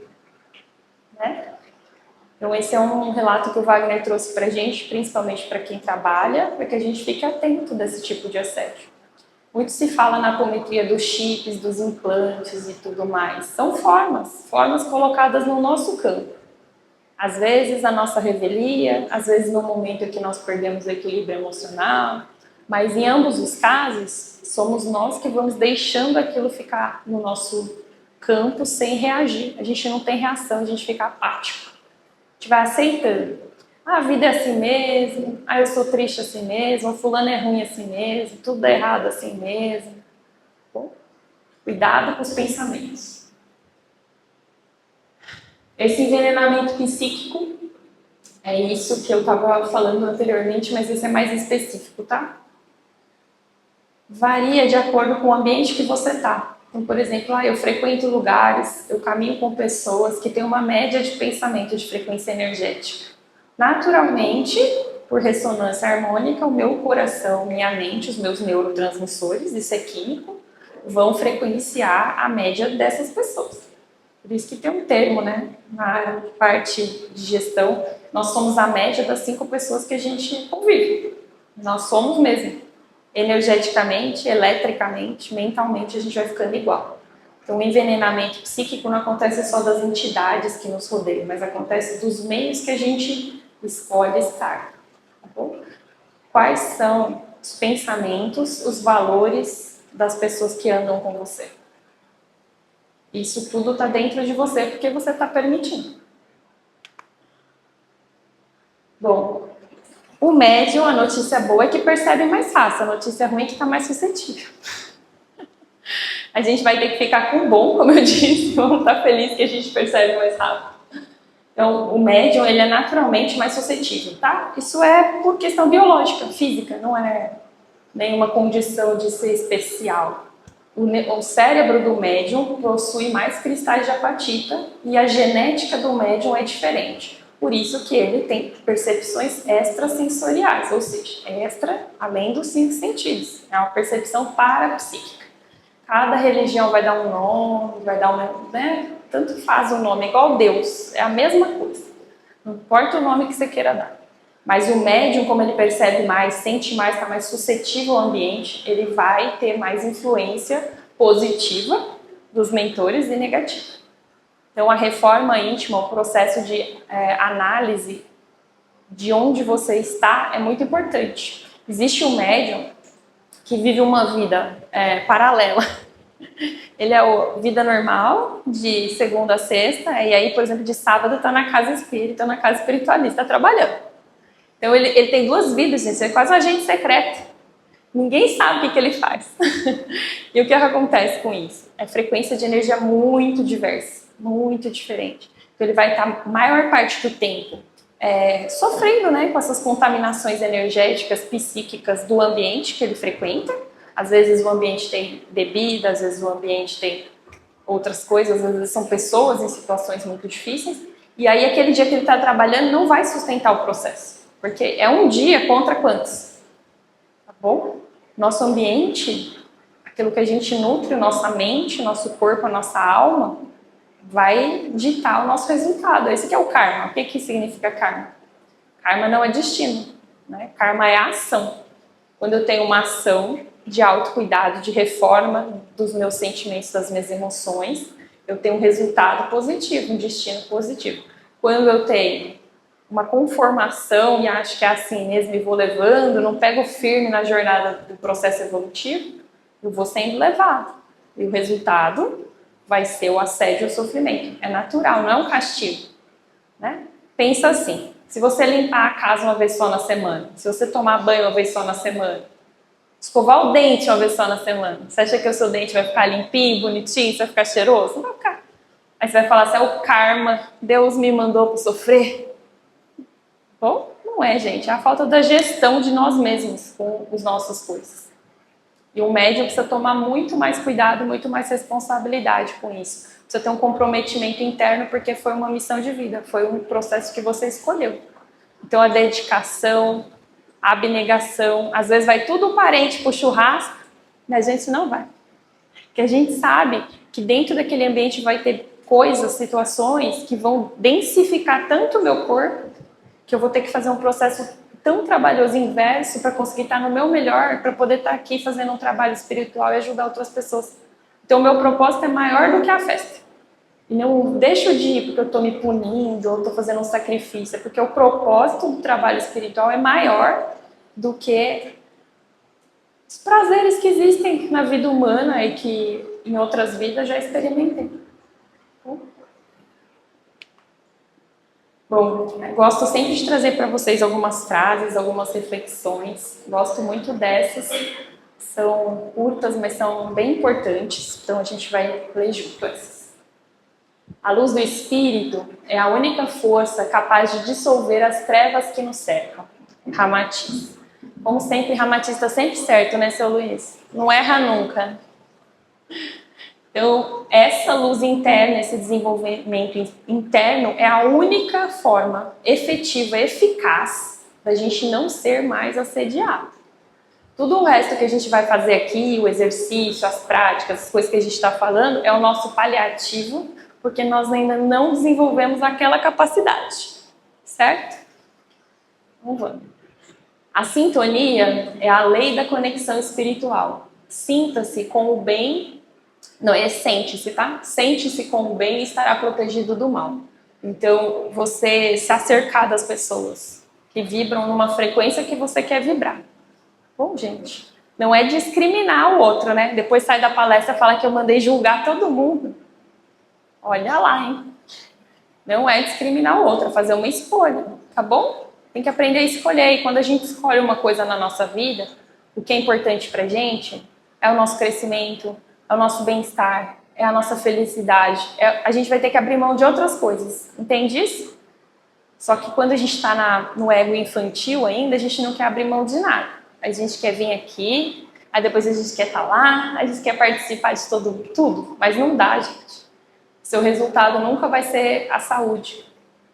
né? Então esse é um relato que o Wagner trouxe para a gente, principalmente para quem trabalha, para que a gente fique atento desse tipo de assédio. Muito se fala na apometria dos chips, dos implantes e tudo mais. São formas colocadas no nosso campo. Às vezes a nossa revelia, às vezes no momento em que nós perdemos o equilíbrio emocional, mas em ambos os casos, somos nós que vamos deixando aquilo ficar no nosso campo sem reagir. A gente não tem reação, a gente fica apático. A gente vai aceitando. A vida é assim mesmo, eu sou triste assim mesmo, fulano é ruim assim mesmo, tudo é errado assim mesmo. Bom, cuidado com os pensamentos. Esse envenenamento psíquico é isso que eu estava falando anteriormente, mas esse é mais específico, tá? Varia de acordo com o ambiente que você está. Então, por exemplo, eu frequento lugares, eu caminho com pessoas que têm uma média de pensamento de frequência energética. Naturalmente, por ressonância harmônica, o meu coração, minha mente, os meus neurotransmissores, isso é químico, vão frequenciar a média dessas pessoas. Por isso que tem um termo, né? Na parte de gestão, nós somos a média das 5 pessoas que a gente convive. Nós somos mesmo. Energeticamente, eletricamente, mentalmente, a gente vai ficando igual. Então, o envenenamento psíquico não acontece só das entidades que nos rodeiam, mas acontece dos meios que a gente escolhe estar. Tá bom? Quais são os pensamentos, os valores das pessoas que andam com você? Isso tudo está dentro de você porque você está permitindo. Bom, o médium, a notícia boa é que percebe mais fácil, a notícia ruim é que está mais suscetível. A gente vai ter que ficar com o bom, como eu disse, vamos estar felizes que a gente percebe mais rápido. Então, o médium, ele é naturalmente mais suscetível, tá? Isso é por questão biológica, física, não é nenhuma condição de ser especial. O cérebro do médium possui mais cristais de apatita e a genética do médium é diferente. Por isso que ele tem percepções extrasensoriais, ou seja, extra, além dos 5 sentidos. É uma percepção parapsíquica. Cada religião vai dar um nome, vai dar uma, né? Tanto faz o nome, é igual Deus, é a mesma coisa. Não importa o nome que você queira dar. Mas o médium, como ele percebe mais, sente mais, está mais suscetível ao ambiente, ele vai ter mais influência positiva dos mentores e negativa. Então, a reforma íntima, o processo de análise de onde você está é muito importante. Existe um médium que vive uma vida paralela. Ele é o vida normal, de segunda a sexta, e aí, por exemplo, de sábado tá na casa espírita, na casa espiritualista, trabalhando. Então ele tem duas vidas, gente, ele é quase um agente secreto. Ninguém sabe o que ele faz. E o que acontece com isso? É frequência de energia muito diversa, muito diferente. Então ele vai estar a maior parte do tempo sofrendo, né, com essas contaminações energéticas, psíquicas do ambiente que ele frequenta. Às vezes o ambiente tem bebida, às vezes o ambiente tem outras coisas, às vezes são pessoas em situações muito difíceis. E aí aquele dia que ele está trabalhando não vai sustentar o processo. Porque é um dia contra quantos? Tá bom? Nosso ambiente, aquilo que a gente nutre, nossa mente, nosso corpo, a nossa alma, vai ditar o nosso resultado. Esse que é o karma. O que significa karma? Karma não é destino, né? Karma é a ação. Quando eu tenho uma ação de autocuidado, de reforma dos meus sentimentos, das minhas emoções, eu tenho um resultado positivo, um destino positivo. Quando eu tenho uma conformação e acho que é assim mesmo e vou levando, não pego firme na jornada do processo evolutivo, eu vou sendo levado. E o resultado vai ser o assédio e o sofrimento. É natural, não é um castigo, né? Pensa assim, se você limpar a casa uma vez só na semana, se você tomar banho uma vez só na semana, escovar o dente uma vez só na semana, você acha que o seu dente vai ficar limpinho, bonitinho, você vai ficar cheiroso? Não vai ficar. Aí você vai falar assim, é o karma, Deus me mandou para sofrer. Bom, não é, gente. É a falta da gestão de nós mesmos com as nossas coisas. E o médium precisa tomar muito mais cuidado, muito mais responsabilidade com isso. Precisa ter um comprometimento interno, porque foi uma missão de vida, foi um processo que você escolheu. Então a dedicação, a abnegação, às vezes vai tudo o parente pro churrasco, mas a gente não vai. Porque a gente sabe que dentro daquele ambiente vai ter coisas, situações que vão densificar tanto o meu corpo, que eu vou ter que fazer um processo tão trabalhoso inverso para conseguir estar no meu melhor, para poder estar aqui fazendo um trabalho espiritual e ajudar outras pessoas. Então, o meu propósito é maior do que a festa. E não deixo de ir porque eu estou me punindo ou estou fazendo um sacrifício, é porque o propósito do trabalho espiritual é maior do que os prazeres que existem na vida humana e que em outras vidas já experimentei. Bom, gosto sempre de trazer para vocês algumas frases, algumas reflexões. Gosto muito dessas. São curtas, mas são bem importantes. Então a gente vai ler junto essas. A luz do Espírito é a única força capaz de dissolver as trevas que nos cercam. Ramatiz. Como sempre, Ramatiz está sempre certo, né, seu Luiz? Não erra nunca. Então, essa luz interna, esse desenvolvimento interno é a única forma efetiva, eficaz da gente não ser mais assediado. Tudo o resto que a gente vai fazer aqui, o exercício, as práticas, as coisas que a gente está falando, é o nosso paliativo, porque nós ainda não desenvolvemos aquela capacidade, certo? Então vamos. A sintonia é a lei da conexão espiritual. Sinta-se com o bem. Não, sente-se, tá? Sente-se com o bem e estará protegido do mal. Então, você se acercar das pessoas que vibram numa frequência que você quer vibrar. Bom, gente, não é discriminar o outro, né? Depois sai da palestra e fala que eu mandei julgar todo mundo. Olha lá, hein? Não é discriminar o outro, é fazer uma escolha, tá bom? Tem que aprender a escolher. E quando a gente escolhe uma coisa na nossa vida, o que é importante pra gente é o nosso crescimento, é o nosso bem-estar, é a nossa felicidade. A gente vai ter que abrir mão de outras coisas. Entende isso? Só que quando a gente está no ego infantil ainda, a gente não quer abrir mão de nada. A gente quer vir aqui, aí depois a gente quer estar lá, a gente quer participar de tudo. Mas não dá, gente. Seu resultado nunca vai ser a saúde,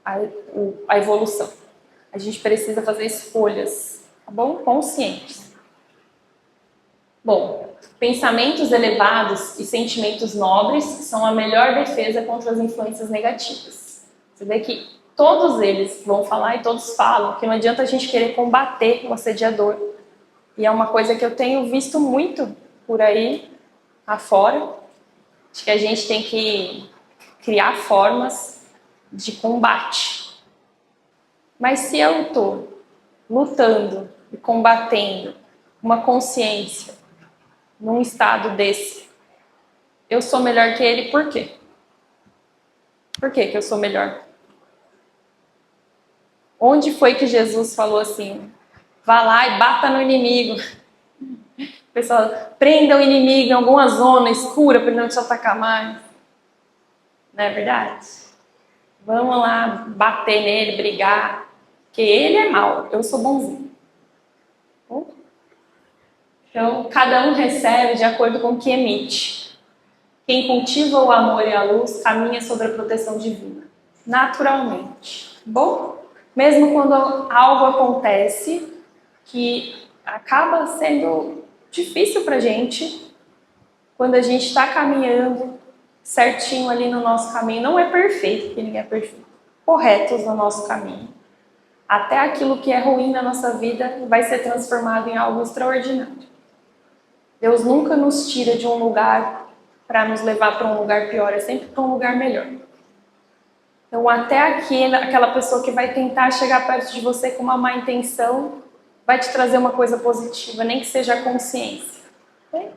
a evolução. A gente precisa fazer escolhas, tá bom? Conscientes. Bom, pensamentos elevados e sentimentos nobres são a melhor defesa contra as influências negativas. Você vê que todos eles vão falar e todos falam que não adianta a gente querer combater o assediador. E é uma coisa que eu tenho visto muito por aí afora. Acho que a gente tem que criar formas de combate. Mas se eu estou lutando e combatendo uma consciência num estado desse, Eu sou melhor que ele por quê? Por que eu sou melhor? Onde foi que Jesus falou assim, vá lá e bata no inimigo? O pessoal, prenda o inimigo em alguma zona escura para ele não te atacar mais. Não é verdade? Vamos lá bater nele, brigar. Porque ele é mau, eu sou bonzinho. Então, cada um recebe de acordo com o que emite. Quem cultiva o amor e a luz caminha sobre a proteção divina. Naturalmente. Bom, mesmo quando algo acontece que acaba sendo difícil pra gente, quando a gente está caminhando certinho ali no nosso caminho, não é perfeito, porque ninguém é perfeito, corretos no nosso caminho. Até aquilo que é ruim na nossa vida vai ser transformado em algo extraordinário. Deus nunca nos tira de um lugar para nos levar para um lugar pior, é sempre para um lugar melhor. Então, até aquela pessoa que vai tentar chegar perto de você com uma má intenção, vai te trazer uma coisa positiva, nem que seja a consciência. Okay?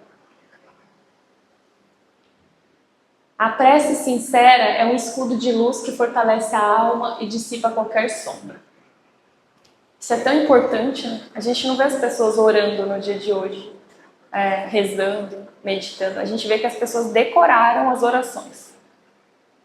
A prece sincera é um escudo de luz que fortalece a alma e dissipa qualquer sombra. Isso é tão importante, né? A gente não vê as pessoas orando no dia de hoje, rezando, meditando. A gente vê que as pessoas decoraram as orações.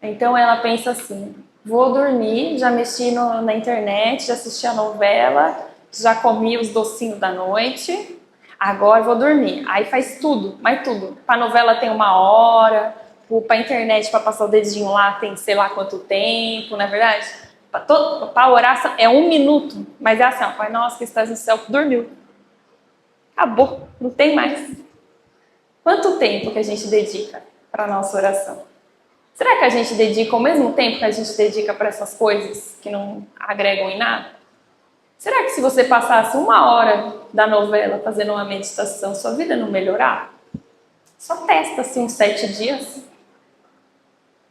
Então ela pensa assim, vou dormir, já mexi na internet, já assisti a novela, já comi os docinhos da noite, agora vou dormir. Aí faz tudo, mas tudo. Para novela tem 1 hora, para internet, para passar o dedinho lá tem sei lá quanto tempo, não é verdade? Para orar é 1 minuto, mas é assim, ó, Pai nosso que estás no céu, dormiu. Acabou, não tem mais. Quanto tempo que a gente dedica para a nossa oração? Será que a gente dedica o mesmo tempo que a gente dedica para essas coisas que não agregam em nada? Será que se você passasse 1 hora da novela fazendo uma meditação, sua vida não melhorar? Só testa assim uns 7 dias.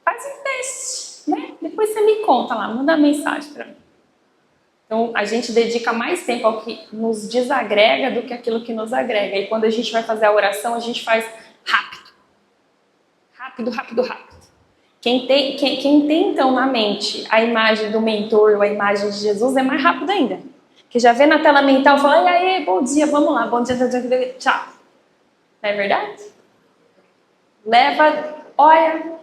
Faz um teste, né? Depois você me conta lá, manda uma mensagem para mim. Então, a gente dedica mais tempo ao que nos desagrega do que aquilo que nos agrega. E quando a gente vai fazer a oração, a gente faz rápido. Rápido, rápido, rápido. Quem tem então na mente a imagem do mentor ou a imagem de Jesus é mais rápido ainda. Que já vê na tela mental e fala, e aí, bom dia, vamos lá, bom dia, tchau. Não é verdade? Leva, olha,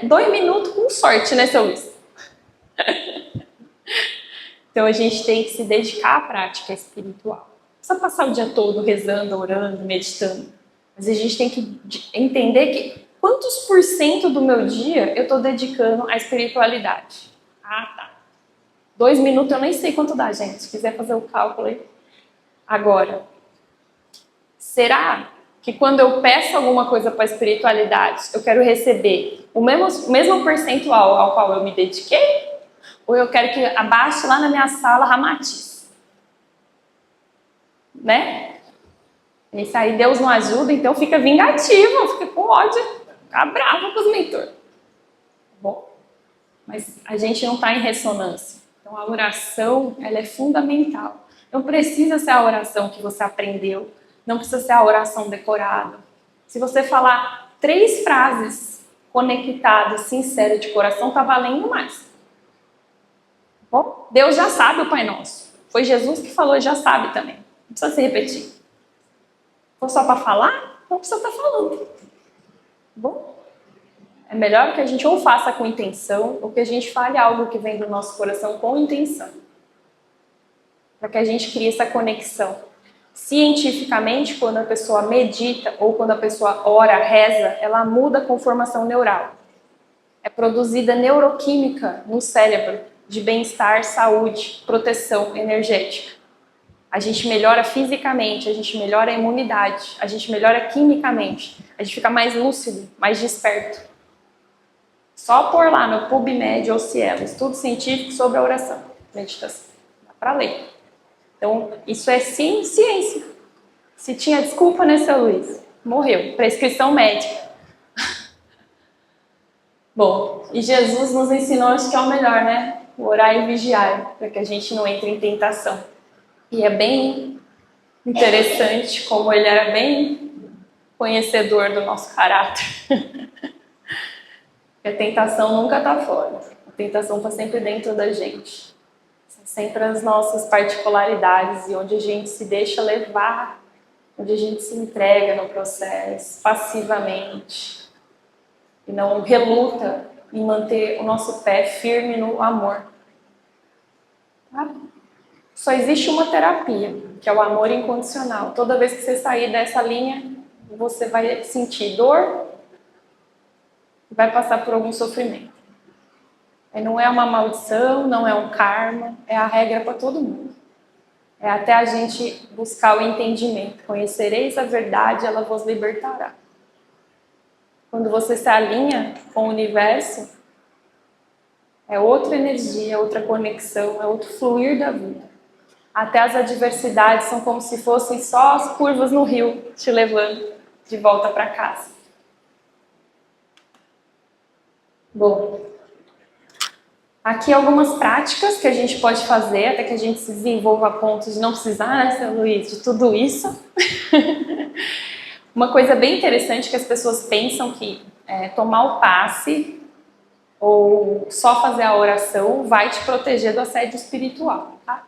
2 minutos com sorte, né, seu Luiz? Então a gente tem que se dedicar à prática espiritual. Não precisa passar o dia todo rezando, orando, meditando. Mas a gente tem que entender que quantos por cento do meu dia eu estou dedicando à espiritualidade? Ah, tá. 2 minutos eu nem sei quanto dá, gente. Se quiser fazer o cálculo aí. Agora, será que quando eu peço alguma coisa para a espiritualidade, eu quero receber o mesmo percentual ao qual eu me dediquei? Ou eu quero que abaixe lá na minha sala ramatiz? Né? Isso aí Deus não ajuda, então fica vingativo, fica com ódio, fica bravo com os mentores. Bom, mas a gente não está em ressonância. Então a oração, ela é fundamental. Não precisa ser a oração que você aprendeu, não precisa ser a oração decorada. Se você falar 3 frases conectadas, sinceras de coração, está valendo mais. Bom, Deus já sabe o Pai Nosso. Foi Jesus que falou e já sabe também. Não precisa se repetir. For só para falar, não precisa estar falando. Bom, é melhor que a gente ou faça com intenção, ou que a gente fale algo que vem do nosso coração com intenção. Para que a gente crie essa conexão. Cientificamente, quando a pessoa medita ou quando a pessoa ora, reza, ela muda a conformação neural. É produzida neuroquímica no cérebro de bem-estar, saúde, proteção energética. A gente melhora fisicamente, a gente melhora a imunidade, a gente melhora quimicamente, a gente fica mais lúcido, mais desperto. Só por lá no PubMed ou Cielo, estudo científico sobre a oração, meditação. Dá para ler. Então, isso é sim ciência. Se tinha desculpa, né, seu Luiz? Morreu. Prescrição médica. Bom, e Jesus nos ensinou, acho que é o melhor, né? Orar e vigiar, para que a gente não entre em tentação. E é bem interessante como ele era bem conhecedor do nosso caráter. A tentação nunca está fora. A tentação está sempre dentro da gente. São sempre as nossas particularidades e onde a gente se deixa levar, onde a gente se entrega no processo passivamente e não reluta em manter o nosso pé firme no amor. Tá? Só existe uma terapia, que é o amor incondicional. Toda vez que você sair dessa linha, você vai sentir dor, vai passar por algum sofrimento. Não é uma maldição, não é um karma, é a regra para todo mundo. É até a gente buscar o entendimento. Conhecereis a verdade, ela vos libertará. Quando você se alinha com o universo, é outra energia, outra conexão, é outro fluir da vida. Até as adversidades são como se fossem só as curvas no rio, te levando de volta para casa. Bom, aqui algumas práticas que a gente pode fazer até que a gente se desenvolva a ponto de não precisar, né, São Luís, de tudo isso. Uma coisa bem interessante que as pessoas pensam que tomar o passe ou só fazer a oração vai te proteger do assédio espiritual, tá?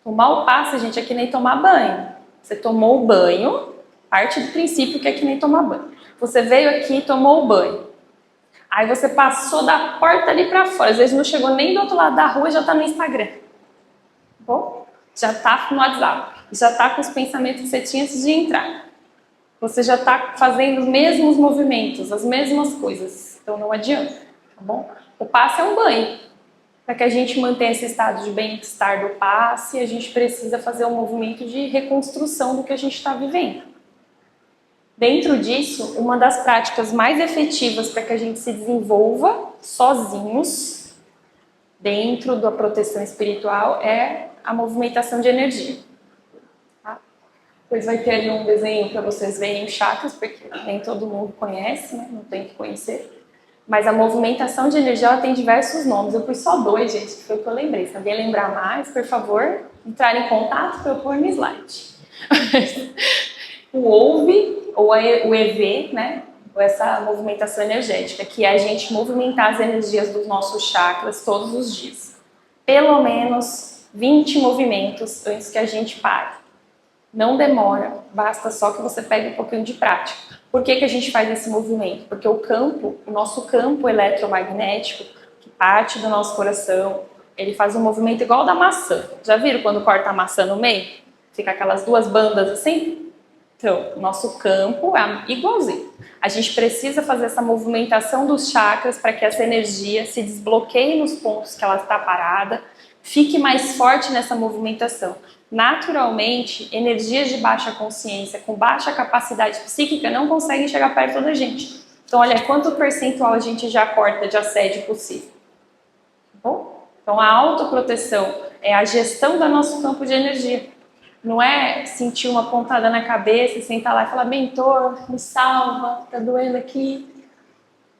Tomar o passe, gente, é que nem tomar banho. Você tomou o banho, parte do princípio que é que nem tomar banho. Você veio aqui e tomou o banho. Aí você passou da porta ali pra fora. Às vezes não chegou nem do outro lado da rua e já tá no Instagram. Bom, já tá no WhatsApp. Já tá com os pensamentos que você tinha antes de entrar. Você já tá fazendo os mesmos movimentos, as mesmas coisas. Então não adianta, tá bom? O passe é um banho. Para que a gente mantenha esse estado de bem-estar do passe, a gente precisa fazer um movimento de reconstrução do que a gente está vivendo. Dentro disso, uma das práticas mais efetivas para que a gente se desenvolva sozinhos, dentro da proteção espiritual, é a movimentação de energia. Tá? Depois vai ter ali um desenho para vocês verem os chakras, porque nem todo mundo conhece, né? Não tem que conhecer. Mas a movimentação de energia ela tem diversos nomes. Eu pus só 2, gente, que foi o que eu lembrei. Se alguém lembrar mais, por favor, entrar em contato para eu pôr no slide. O ouve, ou o EV, né? Ou essa movimentação energética, que é a gente movimentar as energias dos nossos chakras todos os dias. Pelo menos 20 movimentos antes que a gente pare. Não demora, basta só que você pegue um pouquinho de prática. Por que que a gente faz esse movimento? Porque o nosso campo eletromagnético, que parte do nosso coração, ele faz um movimento igual ao da maçã. Já viram quando corta a maçã no meio? Fica aquelas duas bandas assim? Então, o nosso campo é igualzinho. A gente precisa fazer essa movimentação dos chakras para que essa energia se desbloqueie nos pontos que ela está parada, fique mais forte nessa movimentação. Naturalmente, energias de baixa consciência, com baixa capacidade psíquica, não conseguem chegar perto da gente. Então, olha quanto percentual a gente já corta de assédio possível. Tá bom? Então, a autoproteção é a gestão do nosso campo de energia. Não é sentir uma pontada na cabeça e sentar lá e falar, mentor, me salva, tá doendo aqui.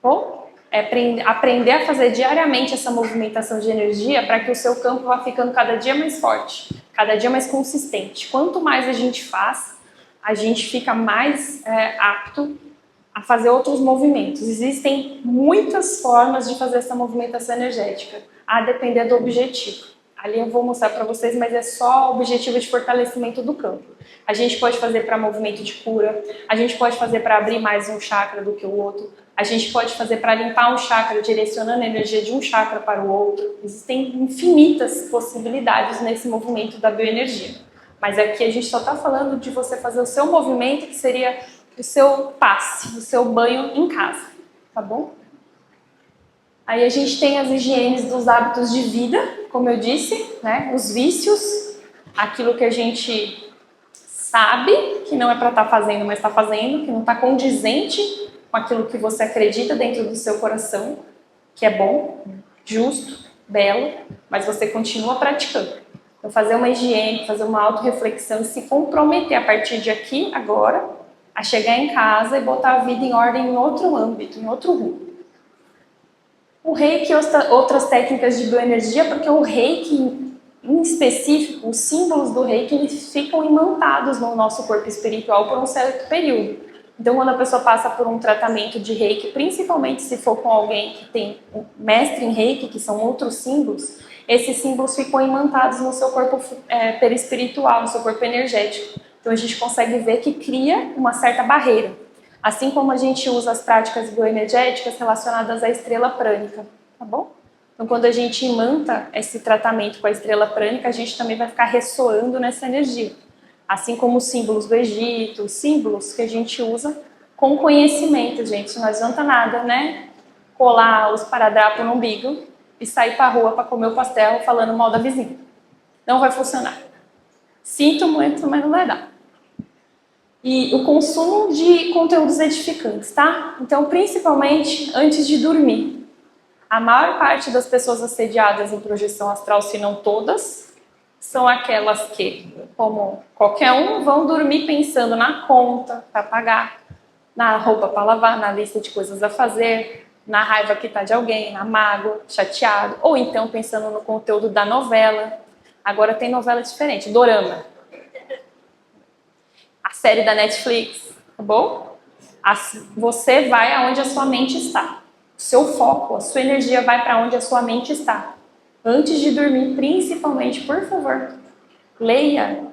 Bom? É aprender a fazer diariamente essa movimentação de energia para que o seu campo vá ficando cada dia mais forte, cada dia mais consistente. Quanto mais a gente faz, a gente fica mais apto a fazer outros movimentos. Existem muitas formas de fazer essa movimentação energética, a depender do objetivo. Ali eu vou mostrar para vocês, mas é só o objetivo de fortalecimento do campo. A gente pode fazer para movimento de cura, a gente pode fazer para abrir mais um chakra do que o outro, a gente pode fazer para limpar um chakra, direcionando a energia de um chakra para o outro. Existem infinitas possibilidades nesse movimento da bioenergia. Mas aqui a gente só está falando de você fazer o seu movimento, que seria o seu passe, o seu banho em casa, tá bom? Aí a gente tem as higienes dos hábitos de vida, como eu disse, né? Os vícios, aquilo que a gente sabe que não é para estar fazendo, mas está fazendo, que não está condizente com aquilo que você acredita dentro do seu coração, que é bom, justo, belo, mas você continua praticando. Então fazer uma higiene, fazer uma autorreflexão e se comprometer a partir de aqui, agora, a chegar em casa e botar a vida em ordem em outro âmbito, em outro rumo. O reiki e outras técnicas de bioenergia, porque o reiki, em específico, os símbolos do reiki, eles ficam imantados no nosso corpo espiritual por um certo período. Então, quando a pessoa passa por um tratamento de reiki, principalmente se for com alguém que tem um mestre em reiki, que são outros símbolos, esses símbolos ficam imantados no seu corpo perispiritual, no seu corpo energético. Então, a gente consegue ver que cria uma certa barreira. Assim como a gente usa as práticas bioenergéticas relacionadas à estrela prânica, tá bom? Então, quando a gente imanta esse tratamento com a estrela prânica, a gente também vai ficar ressoando nessa energia. Assim como os símbolos do Egito, os símbolos que a gente usa com conhecimento, gente. Não adianta nada, né? Colar os esparadrapo no umbigo e sair pra rua para comer o pastel falando mal da vizinha. Não vai funcionar. Sinto muito, mas não vai dar. E o consumo de conteúdos edificantes, tá? Então, principalmente antes de dormir. A maior parte das pessoas assediadas em projeção astral, se não todas, são aquelas que, como qualquer um, vão dormir pensando na conta para pagar, na roupa para lavar, na lista de coisas a fazer, na raiva que está de alguém, na mágoa, chateado, ou então pensando no conteúdo da novela. Agora tem novela diferente, dorama. A série da Netflix, tá bom? Você vai aonde a sua mente está. O seu foco, a sua energia vai para onde a sua mente está. Antes de dormir, principalmente, por favor, leia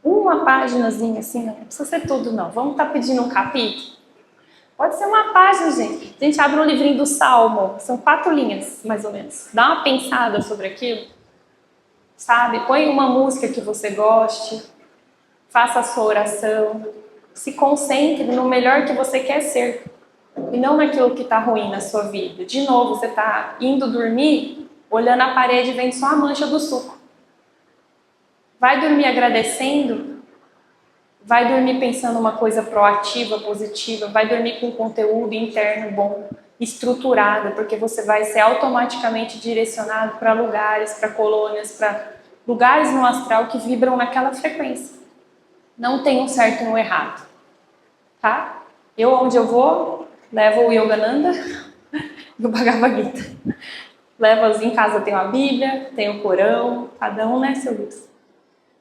uma páginazinha assim, não precisa ser tudo não. Vamos estar pedindo um capítulo? Pode ser uma página, gente. A gente abre um livrinho do Salmo, são 4 linhas, mais ou menos. Dá uma pensada sobre aquilo, sabe? Põe uma música que você goste, faça a sua oração, se concentre no melhor que você quer ser e não naquilo que está ruim na sua vida. De novo, você está indo dormir, olhando a parede e vendo só a mancha do suco. Vai dormir agradecendo, vai dormir pensando uma coisa proativa, positiva, vai dormir com conteúdo interno bom, estruturado, porque você vai ser automaticamente direcionado para lugares, para colônias, para lugares no astral que vibram naquela frequência. Não tem um certo e um errado, tá? Eu, onde eu vou, levo o Yogananda e o Bhagavad Gita. Levo em casa, tem a Bíblia, tem o Corão, cada um, né, seu Luiz?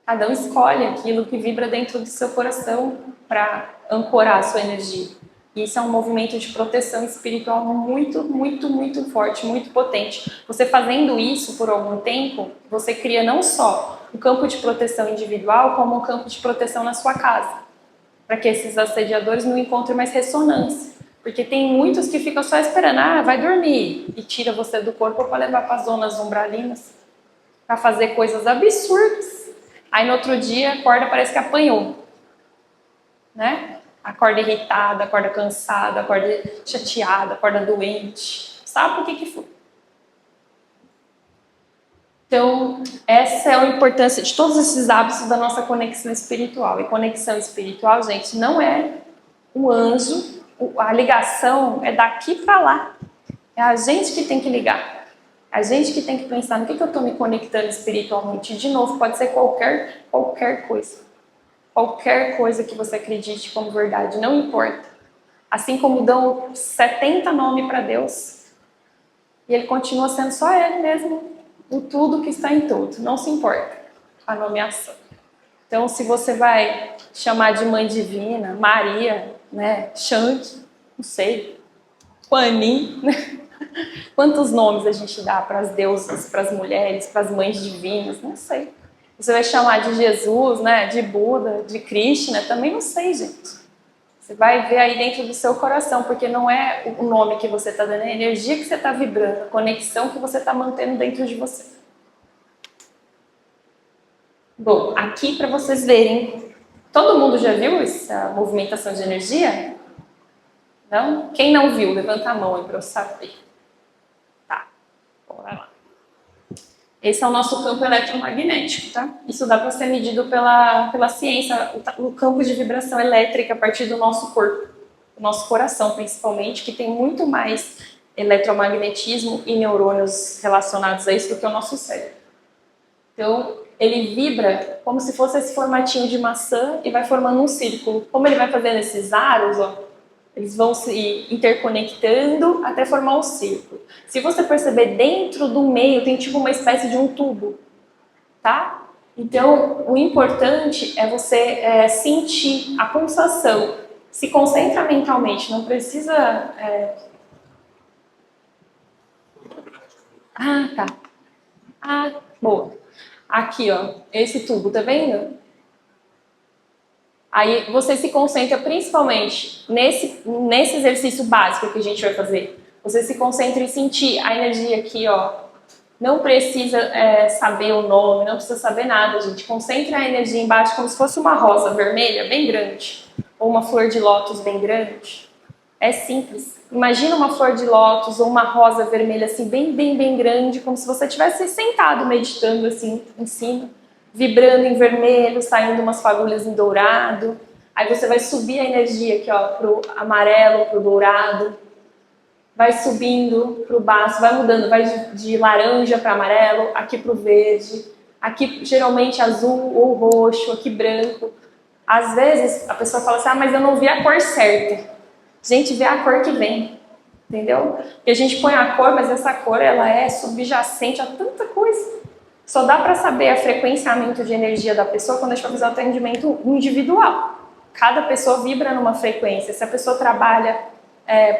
Cada um escolhe aquilo que vibra dentro do seu coração para ancorar a sua energia. E isso é um movimento de proteção espiritual muito, muito, muito forte, muito potente. Você fazendo isso por algum tempo, você cria não só um campo de proteção individual, como um campo de proteção na sua casa, para que esses assediadores não encontrem mais ressonância. Porque tem muitos que ficam só esperando, vai dormir, e tira você do corpo para levar para as zonas umbralinas, para fazer coisas absurdas. Aí no outro dia, acorda, parece que apanhou, né? Acorda irritada, acorda cansada, acorda chateada, acorda doente. Sabe por que foi? Então, essa é a importância de todos esses hábitos da nossa conexão espiritual. E conexão espiritual, gente, não é o anjo, a ligação é daqui para lá. É a gente que tem que ligar. A gente que tem que pensar no que eu estou me conectando espiritualmente. De novo, pode ser qualquer coisa. Qualquer coisa que você acredite como verdade, não importa. Assim como dão 70 nomes para Deus, e ele continua sendo só ele mesmo, o tudo que está em tudo. Não se importa a nomeação. Então, se você vai chamar de Mãe Divina, Maria, né, Shanti, não sei, Quanin, né? Quantos nomes a gente dá para as deusas, para as mulheres, para as mães divinas? Não sei. Você vai chamar de Jesus, né, de Buda, de Krishna? Também não sei, gente. Você vai ver aí dentro do seu coração, porque não é o nome que você está dando, é a energia que você está vibrando, a conexão que você está mantendo dentro de você. Bom, aqui para vocês verem, todo mundo já viu essa movimentação de energia? Não? Quem não viu, levanta a mão aí para eu saber. Tá, bora lá. Esse é o nosso campo eletromagnético, tá? Isso dá para ser medido pela ciência, o campo de vibração elétrica a partir do nosso corpo, do nosso coração principalmente, que tem muito mais eletromagnetismo e neurônios relacionados a isso do que o nosso cérebro. Então, ele vibra como se fosse esse formatinho de maçã e vai formando um círculo. Como ele vai fazendo esses aros, ó, eles vão se interconectando até formar um círculo. Se você perceber, dentro do meio tem tipo uma espécie de um tubo, tá? Então, o importante é você sentir a pulsação. Se concentra mentalmente, não precisa... Ah, tá. Ah, boa. Aqui, ó, esse tubo, tá vendo? Aí você se concentra principalmente nesse exercício básico que a gente vai fazer. Você se concentra em sentir a energia aqui, ó. Não precisa saber o nome, não precisa saber nada, gente. Concentra a energia embaixo como se fosse uma rosa vermelha bem grande. Ou uma flor de lótus bem grande. É simples. Imagina uma flor de lótus ou uma rosa vermelha assim, bem grande, como se você estivesse sentado meditando assim em cima, vibrando em vermelho, saindo umas fagulhas em dourado. Aí você vai subir a energia aqui, ó, pro amarelo, pro dourado. Vai subindo pro baixo, vai mudando, vai de laranja para amarelo, aqui pro verde, aqui geralmente azul ou roxo, aqui branco. Às vezes a pessoa fala assim, ah, mas eu não vi a cor certa. Gente, vê a cor que vem, entendeu? Porque a gente põe a cor, mas essa cor ela é subjacente a tanta coisa. Só dá para saber a frequenciamento de energia da pessoa quando a gente vai fazer um atendimento individual. Cada pessoa vibra numa frequência. Se a pessoa trabalha,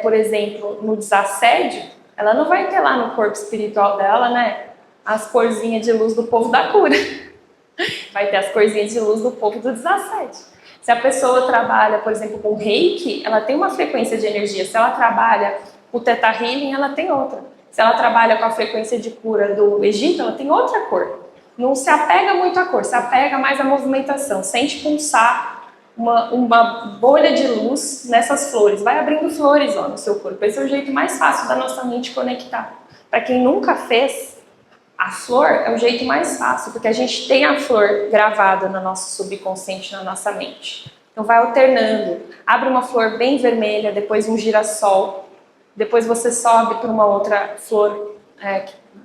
por exemplo, no desassédio, ela não vai ter lá no corpo espiritual dela, né, as corzinhas de luz do povo da cura. Vai ter as corzinhas de luz do povo do desassédio. Se a pessoa trabalha, por exemplo, com reiki, ela tem uma frequência de energia. Se ela trabalha com o Theta Healing, ela tem outra. Se ela trabalha com a frequência de cura do Egito, ela tem outra cor. Não se apega muito à cor, se apega mais à movimentação. Sente pulsar uma bolha de luz nessas flores. Vai abrindo flores ó, no seu corpo. Esse é o jeito mais fácil da nossa mente conectar. Para quem nunca fez, a flor é o jeito mais fácil, porque a gente tem a flor gravada no nosso subconsciente, na nossa mente. Então vai alternando. Abre uma flor bem vermelha, depois um girassol, depois você sobe para uma outra flor,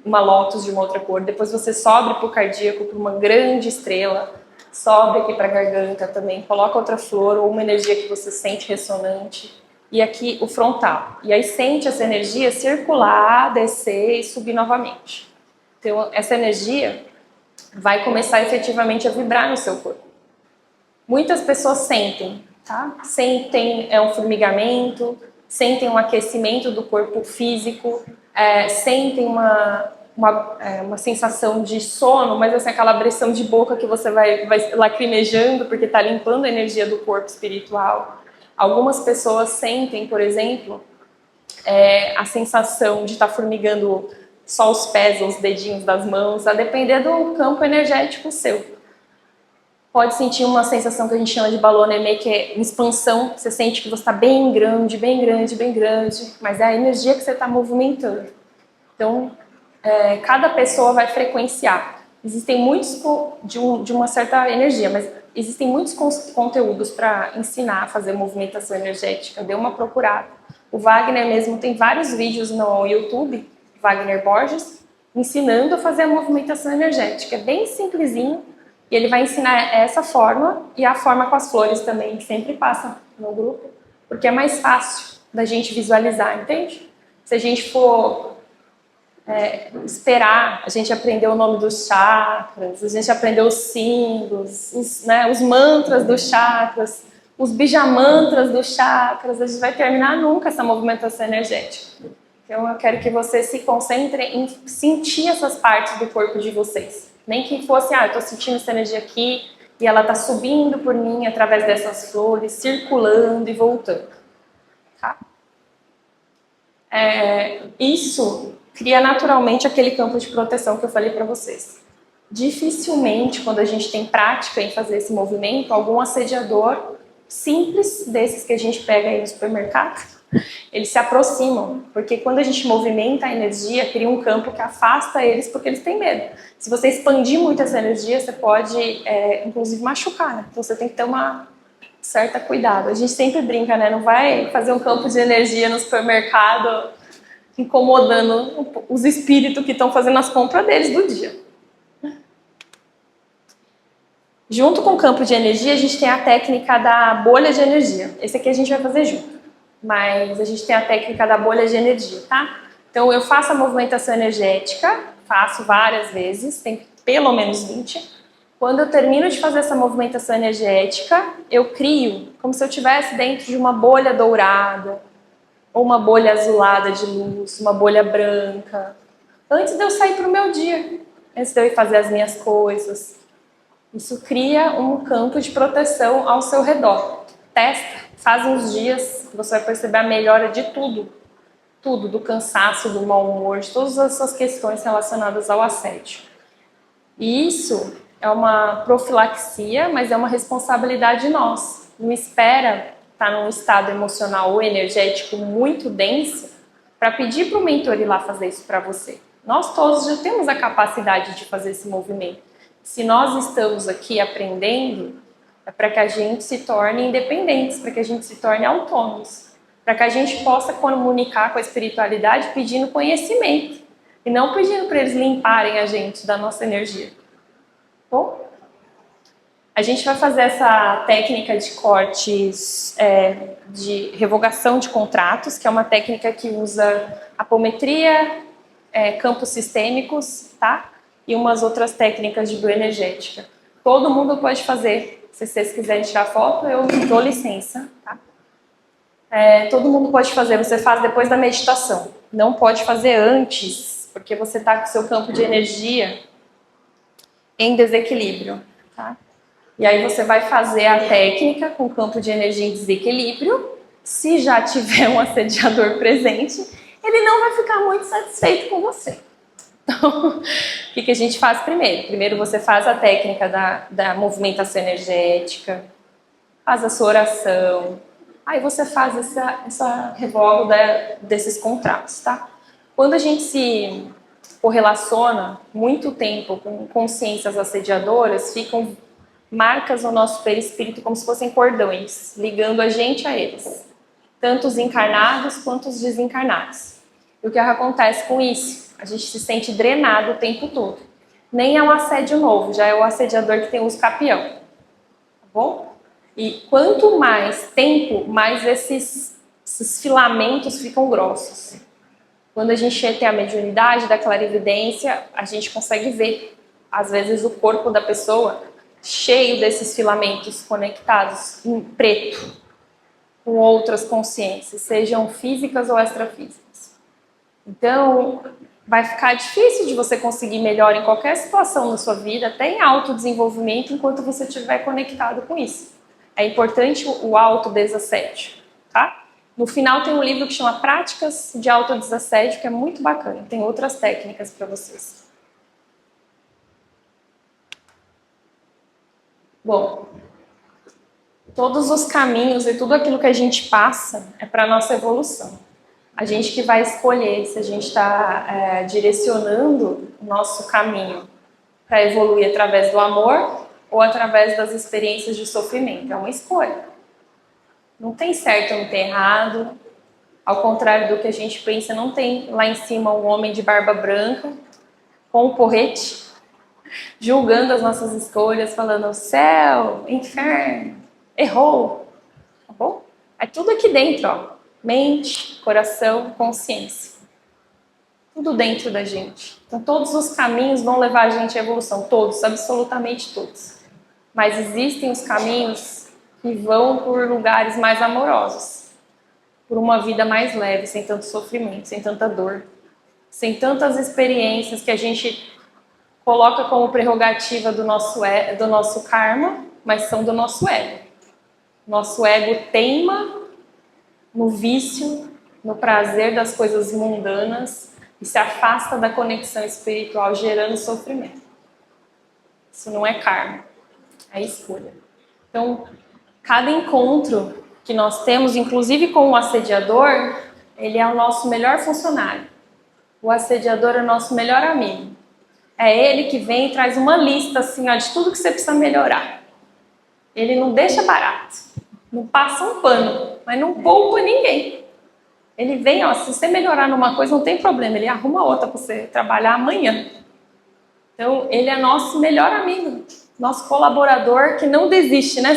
uma lótus de uma outra cor, depois você sobe para o cardíaco, para uma grande estrela, sobe aqui para a garganta também, coloca outra flor ou uma energia que você sente ressonante, e aqui o frontal. E aí sente essa energia circular, descer e subir novamente. Então, essa energia vai começar efetivamente a vibrar no seu corpo. Muitas pessoas sentem, tá? Sentem um formigamento, sentem um aquecimento do corpo físico, sentem uma sensação de sono, mas assim, aquela abrição de boca que você vai lacrimejando porque está limpando a energia do corpo espiritual. Algumas pessoas sentem, por exemplo, a sensação de estar formigando só os pés ou os dedinhos das mãos, a depender do campo energético seu. Pode sentir uma sensação que a gente chama de balloneme, que é uma expansão, você sente que você está bem grande, mas é a energia que você está movimentando. Então, cada pessoa vai frequenciar. Existem muitos de uma certa energia, mas existem muitos conteúdos para ensinar a fazer movimentação energética. Dê uma procurada. O Wagner mesmo tem vários vídeos no YouTube, Wagner Borges, ensinando a fazer a movimentação energética. É bem simplesinho e ele vai ensinar essa forma e a forma com as flores também, que sempre passa no grupo, porque é mais fácil da gente visualizar, entende? Se a gente for esperar, a gente aprendeu o nome dos chakras, a gente aprendeu os símbolos, os mantras dos chakras, os bijamantras dos chakras, a gente vai terminar nunca essa movimentação energética. Então eu quero que vocês se concentrem em sentir essas partes do corpo de vocês. Nem que fosse, eu estou sentindo essa energia aqui e ela está subindo por mim através dessas flores, circulando e voltando. Tá? Isso cria naturalmente aquele campo de proteção que eu falei para vocês. Dificilmente, quando a gente tem prática em fazer esse movimento, algum assediador simples desses que a gente pega aí no supermercado, eles se aproximam, porque quando a gente movimenta a energia, cria um campo que afasta eles porque eles têm medo. Se você expandir muito essa energia, você pode, inclusive, machucar, né? Então você tem que ter uma certa cuidado. A gente sempre brinca, né? Não vai fazer um campo de energia no supermercado incomodando os espíritos que estão fazendo as compras deles do dia. Junto com o campo de energia, a gente tem a técnica da bolha de energia. Esse aqui a gente vai fazer junto. Mas a gente tem a técnica da bolha de energia, tá? Então eu faço a movimentação energética, faço várias vezes, tem pelo menos 20. Quando eu termino de fazer essa movimentação energética, eu crio como se eu estivesse dentro de uma bolha dourada, ou uma bolha azulada de luz, uma bolha branca, antes de eu sair para o meu dia, antes de eu ir fazer as minhas coisas. Isso cria um campo de proteção ao seu redor. Testa, faz uns dias, você vai perceber a melhora de tudo. Tudo, do cansaço, do mau humor, de todas essas questões relacionadas ao assédio. E isso é uma profilaxia, mas é uma responsabilidade nossa. Não espera estar num estado emocional ou energético muito denso para pedir para o mentor ir lá fazer isso para você. Nós todos já temos a capacidade de fazer esse movimento. Se nós estamos aqui aprendendo, é para que a gente se torne independentes, para que a gente se torne autônomos, para que a gente possa comunicar com a espiritualidade pedindo conhecimento e não pedindo para eles limparem a gente da nossa energia. Bom, a gente vai fazer essa técnica de cortes, de revogação de contratos, que é uma técnica que usa apometria, campos sistêmicos, tá? E umas outras técnicas de bioenergética. Todo mundo pode fazer. Se vocês quiserem tirar foto, eu dou licença, tá? Todo mundo pode fazer. Você faz depois da meditação. Não pode fazer antes, porque você está com o seu campo de energia em desequilíbrio, tá? E aí você vai fazer a técnica com o campo de energia em desequilíbrio. Se já tiver um assediador presente, ele não vai ficar muito satisfeito com você. Então, o que a gente faz primeiro? Primeiro você faz a técnica da movimentação energética, faz a sua oração, aí você faz essa revoga desses contratos, tá? Quando a gente se correlaciona muito tempo com consciências assediadoras, ficam marcas no nosso perispírito como se fossem cordões, ligando a gente a eles, tanto os encarnados quanto os desencarnados. E o que acontece com isso? A gente se sente drenado o tempo todo. Nem é um assédio novo, já é o assediador que tem o escapião. Tá bom? E quanto mais tempo, mais esses filamentos ficam grossos. Quando a gente tem a mediunidade da clarividência, a gente consegue ver, às vezes, o corpo da pessoa cheio desses filamentos conectados em preto com outras consciências, sejam físicas ou extrafísicas. Então, vai ficar difícil de você conseguir melhor em qualquer situação da sua vida, até em autodesenvolvimento, enquanto você estiver conectado com isso. É importante o autodesassédio, tá? No final tem um livro que chama Práticas de Autodesassédio, que é muito bacana. Tem outras técnicas para vocês. Bom, todos os caminhos e tudo aquilo que a gente passa é para a nossa evolução. A gente que vai escolher se a gente está direcionando o nosso caminho para evoluir através do amor ou através das experiências de sofrimento. É uma escolha. Não tem certo, não tem errado. Ao contrário do que a gente pensa, não tem lá em cima um homem de barba branca com um porrete julgando as nossas escolhas, falando céu, inferno, errou. Tá bom? É tudo aqui dentro, ó. Mente, coração, consciência. Tudo dentro da gente. Então todos os caminhos vão levar a gente à evolução. Todos, absolutamente todos. Mas existem os caminhos que vão por lugares mais amorosos. Por uma vida mais leve, sem tanto sofrimento, sem tanta dor. Sem tantas experiências que a gente coloca como prerrogativa do nosso karma, mas são do nosso ego. Nosso ego teima no vício, no prazer das coisas mundanas e se afasta da conexão espiritual, gerando sofrimento. Isso não é karma, é escolha. Então, cada encontro que nós temos, inclusive com o assediador, ele é o nosso melhor funcionário. O assediador é o nosso melhor amigo. É ele que vem e traz uma lista assim, ó, de tudo que você precisa melhorar. Ele não deixa barato, não passa um pano, mas não poupa ninguém. Ele vem, ó, se você melhorar numa coisa, não tem problema, ele arruma outra para você trabalhar amanhã. Então, ele é nosso melhor amigo, nosso colaborador que não desiste, né?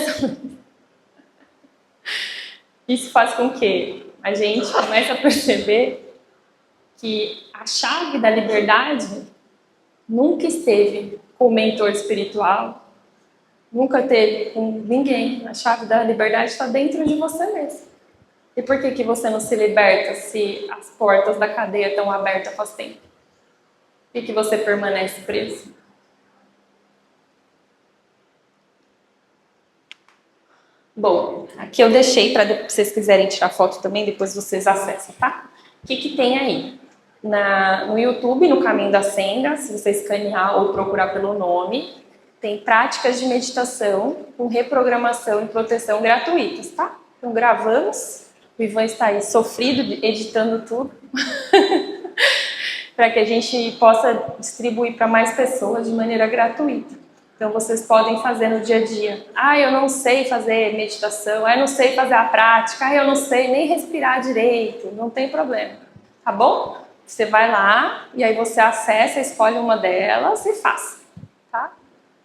Isso faz com que a gente comece a perceber que a chave da liberdade nunca esteve com o mentor espiritual, Nunca teve com ninguém. A chave da liberdade está dentro de você mesmo. E por que você não se liberta se as portas da cadeia estão abertas faz tempo? Por que você permanece preso? Bom, aqui eu deixei para se vocês quiserem tirar foto também, depois vocês acessam, tá? O que tem aí? No YouTube, no Caminho da Senda, se você escanear ou procurar pelo nome, tem práticas de meditação com reprogramação e proteção gratuitas, tá? Então gravamos, o Ivan está aí sofrido, editando tudo, para que a gente possa distribuir para mais pessoas de maneira gratuita. Então vocês podem fazer no dia a dia. Eu não sei fazer meditação, eu não sei fazer a prática, eu não sei nem respirar direito, não tem problema, tá bom? Você vai lá e aí você acessa, escolhe uma delas e faz, tá?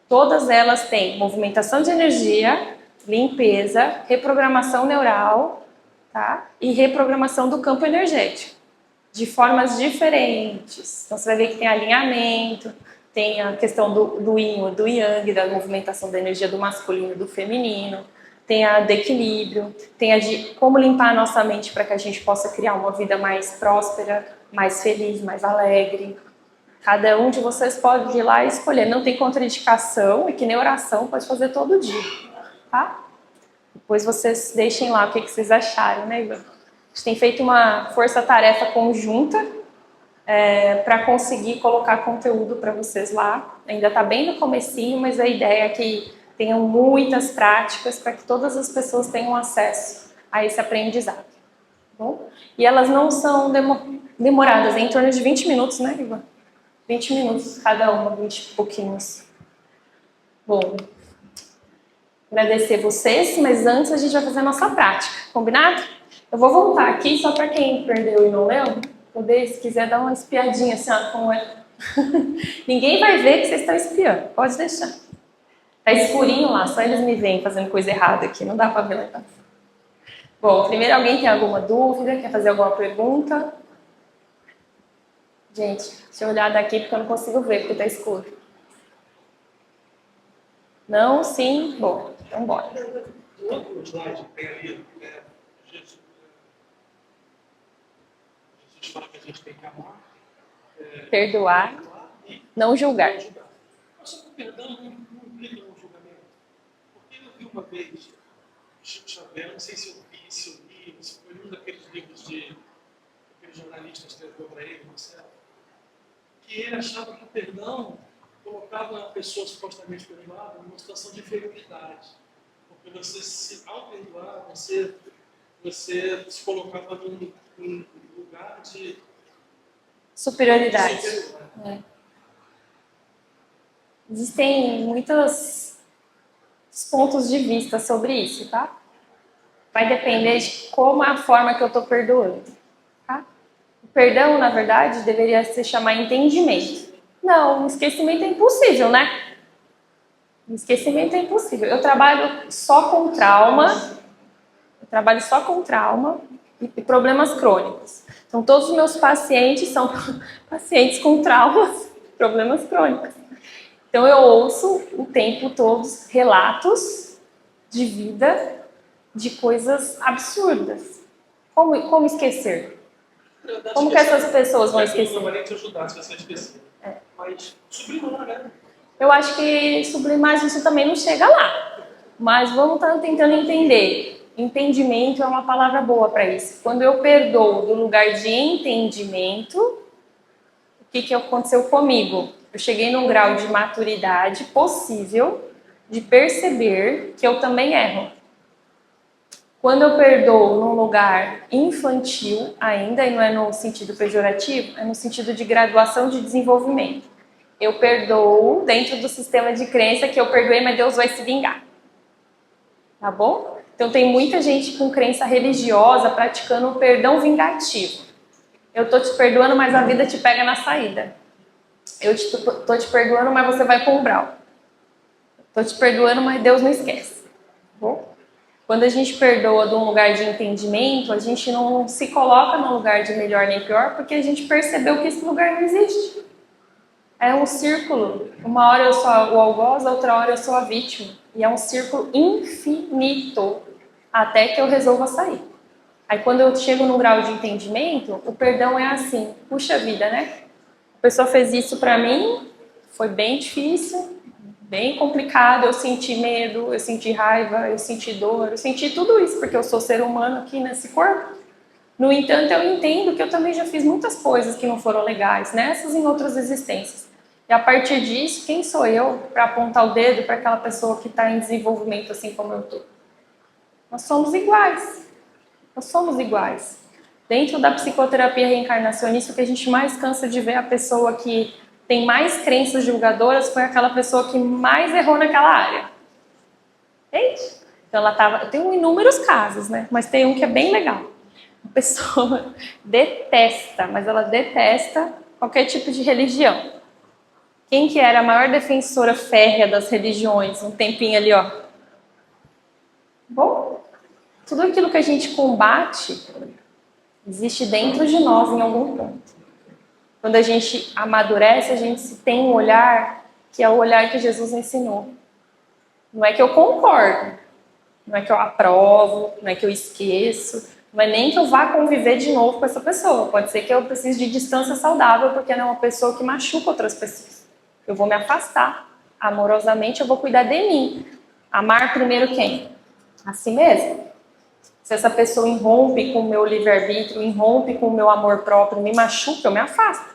Todas elas têm movimentação de energia, limpeza, reprogramação neural, tá? E reprogramação do campo energético, de formas diferentes. Então você vai ver que tem alinhamento, tem a questão do yin, do yang, da movimentação da energia do masculino e do feminino, tem a de equilíbrio, tem a de como limpar a nossa mente para que a gente possa criar uma vida mais próspera, mais feliz, mais alegre. Cada um de vocês pode ir lá e escolher, não tem contraindicação, e que nem oração pode fazer todo dia, tá? Depois vocês deixem lá o que vocês acharam, né, Ivan? A gente tem feito uma força-tarefa conjunta para conseguir colocar conteúdo para vocês lá. Ainda está bem no comecinho, mas a ideia é que tenham muitas práticas para que todas as pessoas tenham acesso a esse aprendizado. Bom? E elas não são demoradas, é em torno de 20 minutos, né, Ivan? 20 minutos cada uma, 20 e pouquinhos. Bom, agradecer vocês, mas antes a gente vai fazer a nossa prática, combinado? Eu vou voltar aqui só para quem perdeu e não leu, poder, se quiser, dar uma espiadinha assim, ó, como é. Ninguém vai ver que vocês estão espiando, pode deixar. Tá escurinho lá, só eles me veem fazendo coisa errada aqui, não dá para ver lá embaixo. Bom, primeiro alguém tem alguma dúvida, quer fazer alguma pergunta? Gente, deixa eu olhar daqui porque eu não consigo ver, porque tá escuro. Não, sim, bom, então bora. O outro slide tem ali, Jesus fala que a gente tem que amar, perdoar, não julgar. Mas o perdão não implica no julgamento. Porque eu vi uma vez Chico Xavier, não sei se eu vi, se foi um daqueles livros de aquele jornalista escreveu para ele, Marcelo, que ele achava que o perdão colocava a pessoa supostamente perdoada numa situação de inferioridade. Porque você, ao perdoar, você se colocava num lugar de superioridade. Existem muitos pontos de vista sobre isso, tá? Vai depender de como é a forma que eu estou perdoando, tá? O perdão, na verdade, deveria se chamar entendimento. Não, o esquecimento é impossível, né? O esquecimento é impossível. Eu trabalho só com trauma, e problemas crônicos. Então, todos os meus pacientes são pacientes com traumas, problemas crônicos. Então, eu ouço o tempo todo relatos de vida de coisas absurdas. Como esquecer? Como que essas pessoas vão esquecer? Eu não vai te ajudar se você esquecer. Mas sublimar, né? Eu acho que sublimar isso também não chega lá. Mas vamos estar tentando entender. Entendimento é uma palavra boa para isso. Quando eu perdoo do lugar de entendimento, o que aconteceu comigo? Eu cheguei num grau de maturidade possível de perceber que eu também erro. Quando eu perdoo num lugar infantil ainda, e não é no sentido pejorativo, é no sentido de graduação de desenvolvimento. Eu perdoo dentro do sistema de crença que eu perdoei, mas Deus vai se vingar. Tá bom? Então tem muita gente com crença religiosa praticando o perdão vingativo. Eu tô te perdoando, mas a vida te pega na saída. Eu tô te perdoando, mas você vai pro umbral. Tô te perdoando, mas Deus não esquece. Tá bom? Quando a gente perdoa de um lugar de entendimento, a gente não se coloca num lugar de melhor nem pior, porque a gente percebeu que esse lugar não existe. É um círculo. Uma hora eu sou o algoz, outra hora eu sou a vítima. E é um círculo infinito até que eu resolva sair. Aí quando eu chego num grau de entendimento, o perdão é assim, puxa vida, né? A pessoa fez isso pra mim, foi bem difícil, bem complicado, eu senti medo, eu senti raiva, eu senti dor, eu senti tudo isso, porque eu sou ser humano aqui nesse corpo. No entanto, eu entendo que eu também já fiz muitas coisas que não foram legais, nessas e em outras existências. E a partir disso, quem sou eu para apontar o dedo para aquela pessoa que está em desenvolvimento assim como eu estou? Nós somos iguais. Nós somos iguais. Dentro da psicoterapia reencarnacionista, o que a gente mais cansa de ver é a pessoa que tem mais crenças julgadoras foi aquela pessoa que mais errou naquela área. Entende? Então ela tava. Eu tenho inúmeros casos, né? Mas tem um que é bem legal. A pessoa detesta, mas ela detesta qualquer tipo de religião. Quem que era a maior defensora férrea das religiões? Um tempinho ali, ó. Bom, tudo aquilo que a gente combate existe dentro de nós em algum ponto. Quando a gente amadurece, a gente tem um olhar que é o olhar que Jesus ensinou. Não é que eu concordo, não é que eu aprovo, não é que eu esqueço, não é nem que eu vá conviver de novo com essa pessoa. Pode ser que eu precise de distância saudável, porque ela é uma pessoa que machuca outras pessoas. Eu vou me afastar. Amorosamente, eu vou cuidar de mim. Amar primeiro quem? A si mesmo. Se essa pessoa irrompe com o meu livre-arbítrio, irrompe com o meu amor próprio, me machuca, eu me afasto.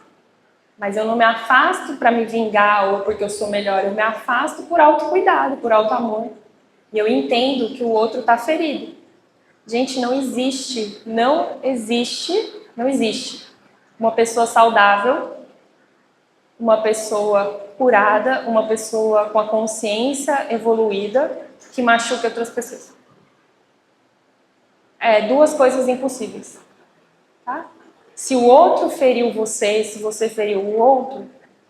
Mas eu não me afasto para me vingar ou porque eu sou melhor. Eu me afasto por autocuidado, por auto-amor. E eu entendo que o outro está ferido. Gente, não existe uma pessoa saudável, uma pessoa curada, uma pessoa com a consciência evoluída que machuca outras pessoas. É duas coisas impossíveis, tá? Se o outro feriu você, se você feriu o outro,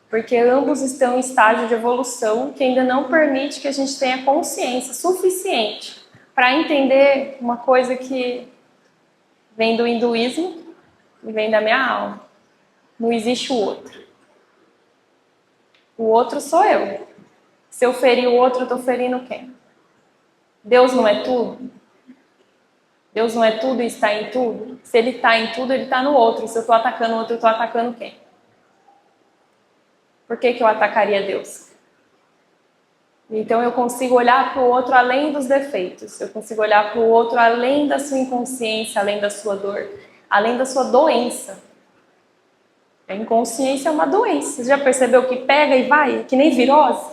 porque ambos estão em estágio de evolução que ainda não permite que a gente tenha consciência suficiente para entender uma coisa que vem do hinduísmo e vem da minha alma. Não existe o outro. O outro sou eu. Se eu ferir o outro, eu estou ferindo quem? Deus não é tudo? Deus não é tudo e está em tudo? Se ele está em tudo, ele está no outro. Se eu estou atacando o outro, eu estou atacando quem? Por que eu atacaria Deus? Então eu consigo olhar para o outro além dos defeitos. Eu consigo olhar para o outro além da sua inconsciência, além da sua dor, além da sua doença. A inconsciência é uma doença. Você já percebeu que pega e vai? Que nem virose?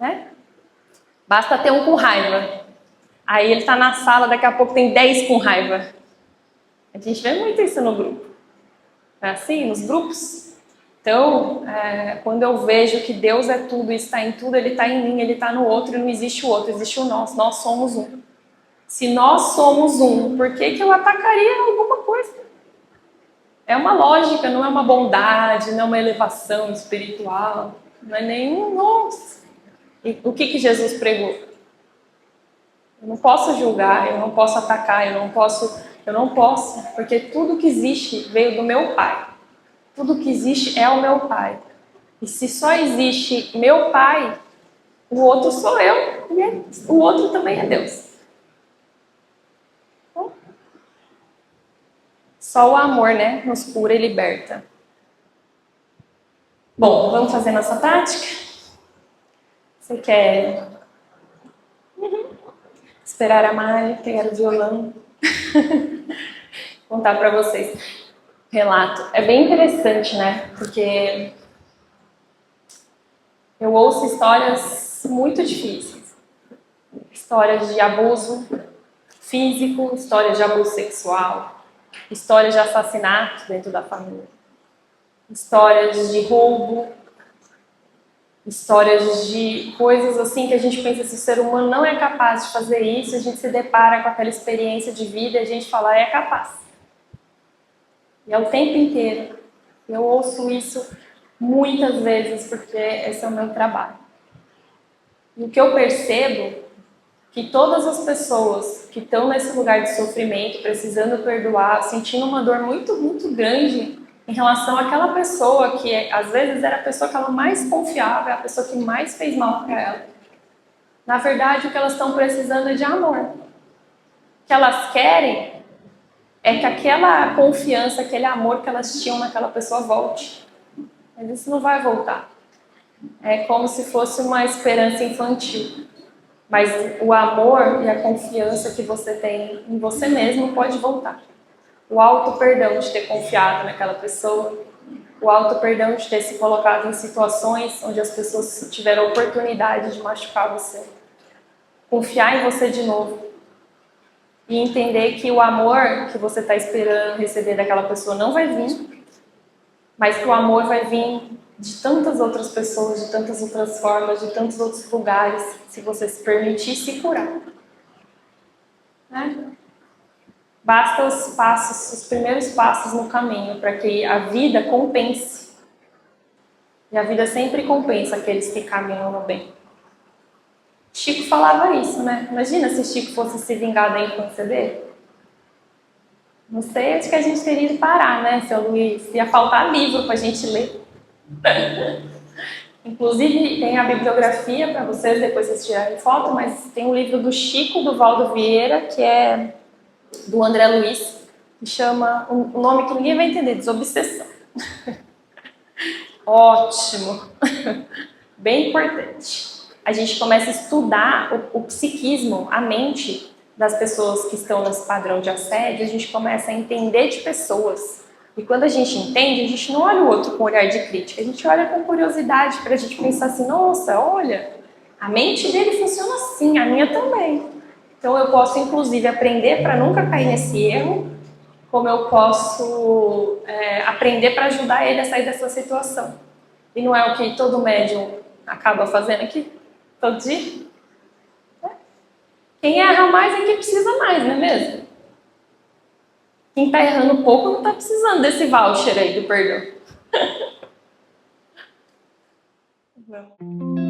Né? Basta ter um com raiva. Aí ele está na sala, daqui a pouco tem 10 com raiva. A gente vê muito isso no grupo. É assim, nos grupos. Então, quando eu vejo que Deus é tudo e está em tudo, Ele está em mim, Ele está no outro e não existe o outro, existe o nós somos um. Se nós somos um, por que eu atacaria alguma coisa? É uma lógica, não é uma bondade, não é uma elevação espiritual, não é nenhum nós. E o que Jesus pregou? Eu não posso julgar, eu não posso atacar, eu não posso, porque tudo que existe veio do meu Pai. Tudo que existe é o meu Pai. E se só existe meu Pai, o outro sou eu e o outro também é Deus. Então, só o amor, né, nos cura e liberta. Bom, vamos fazer nossa prática? Você quer esperar a Mari pegar o violão? Contar para vocês. Relato. É bem interessante, né? Porque eu ouço histórias muito difíceis. Histórias de abuso físico, histórias de abuso sexual, histórias de assassinato dentro da família, histórias de roubo, histórias de coisas assim que a gente pensa que o ser humano não é capaz de fazer isso, a gente se depara com aquela experiência de vida e a gente fala, é capaz. E é o tempo inteiro. Eu ouço isso muitas vezes porque esse é o meu trabalho. E o que eu percebo que todas as pessoas que estão nesse lugar de sofrimento, precisando perdoar, sentindo uma dor muito, muito grande em relação àquela pessoa que às vezes era a pessoa que ela mais confiava, é a pessoa que mais fez mal para ela. Na verdade, o que elas estão precisando é de amor. O que elas querem é que aquela confiança, aquele amor que elas tinham naquela pessoa volte. Mas isso não vai voltar. É como se fosse uma esperança infantil. Mas o amor e a confiança que você tem em você mesmo pode voltar. O auto-perdão de ter confiado naquela pessoa, o auto-perdão de ter se colocado em situações onde as pessoas tiveram a oportunidade de machucar você. Confiar em você de novo. E entender que o amor que você está esperando receber daquela pessoa não vai vir, mas que o amor vai vir de tantas outras pessoas, de tantas outras formas, de tantos outros lugares, se você se permitir se curar. Né? Basta os passos, os primeiros passos no caminho, para que a vida compense. E a vida sempre compensa aqueles que caminham no bem. Chico falava isso, né? Imagina se Chico fosse se vingar da infância dele. Não sei onde que a gente teria de parar, né, seu Luiz? Ia faltar livro para a gente ler. Inclusive, tem a bibliografia para vocês, depois vocês tirarem foto, mas tem um livro do Chico, do Valdo Vieira, que é do André Luiz, que chama, um nome que ninguém vai entender, Desobsessão. Ótimo! Bem importante. A gente começa a estudar o psiquismo, a mente das pessoas que estão nesse padrão de assédio, a gente começa a entender de pessoas. E quando a gente entende, a gente não olha o outro com olhar de crítica, a gente olha com curiosidade para a gente pensar assim, nossa, olha, a mente dele funciona assim, a minha também. Então eu posso, inclusive, aprender para nunca cair nesse erro, como eu posso aprender para ajudar ele a sair dessa situação. E não é o que todo médium acaba fazendo aqui, todo dia? Quem erra mais é quem precisa mais, não é mesmo? Quem está errando pouco não está precisando desse voucher aí do perdão. Vamos.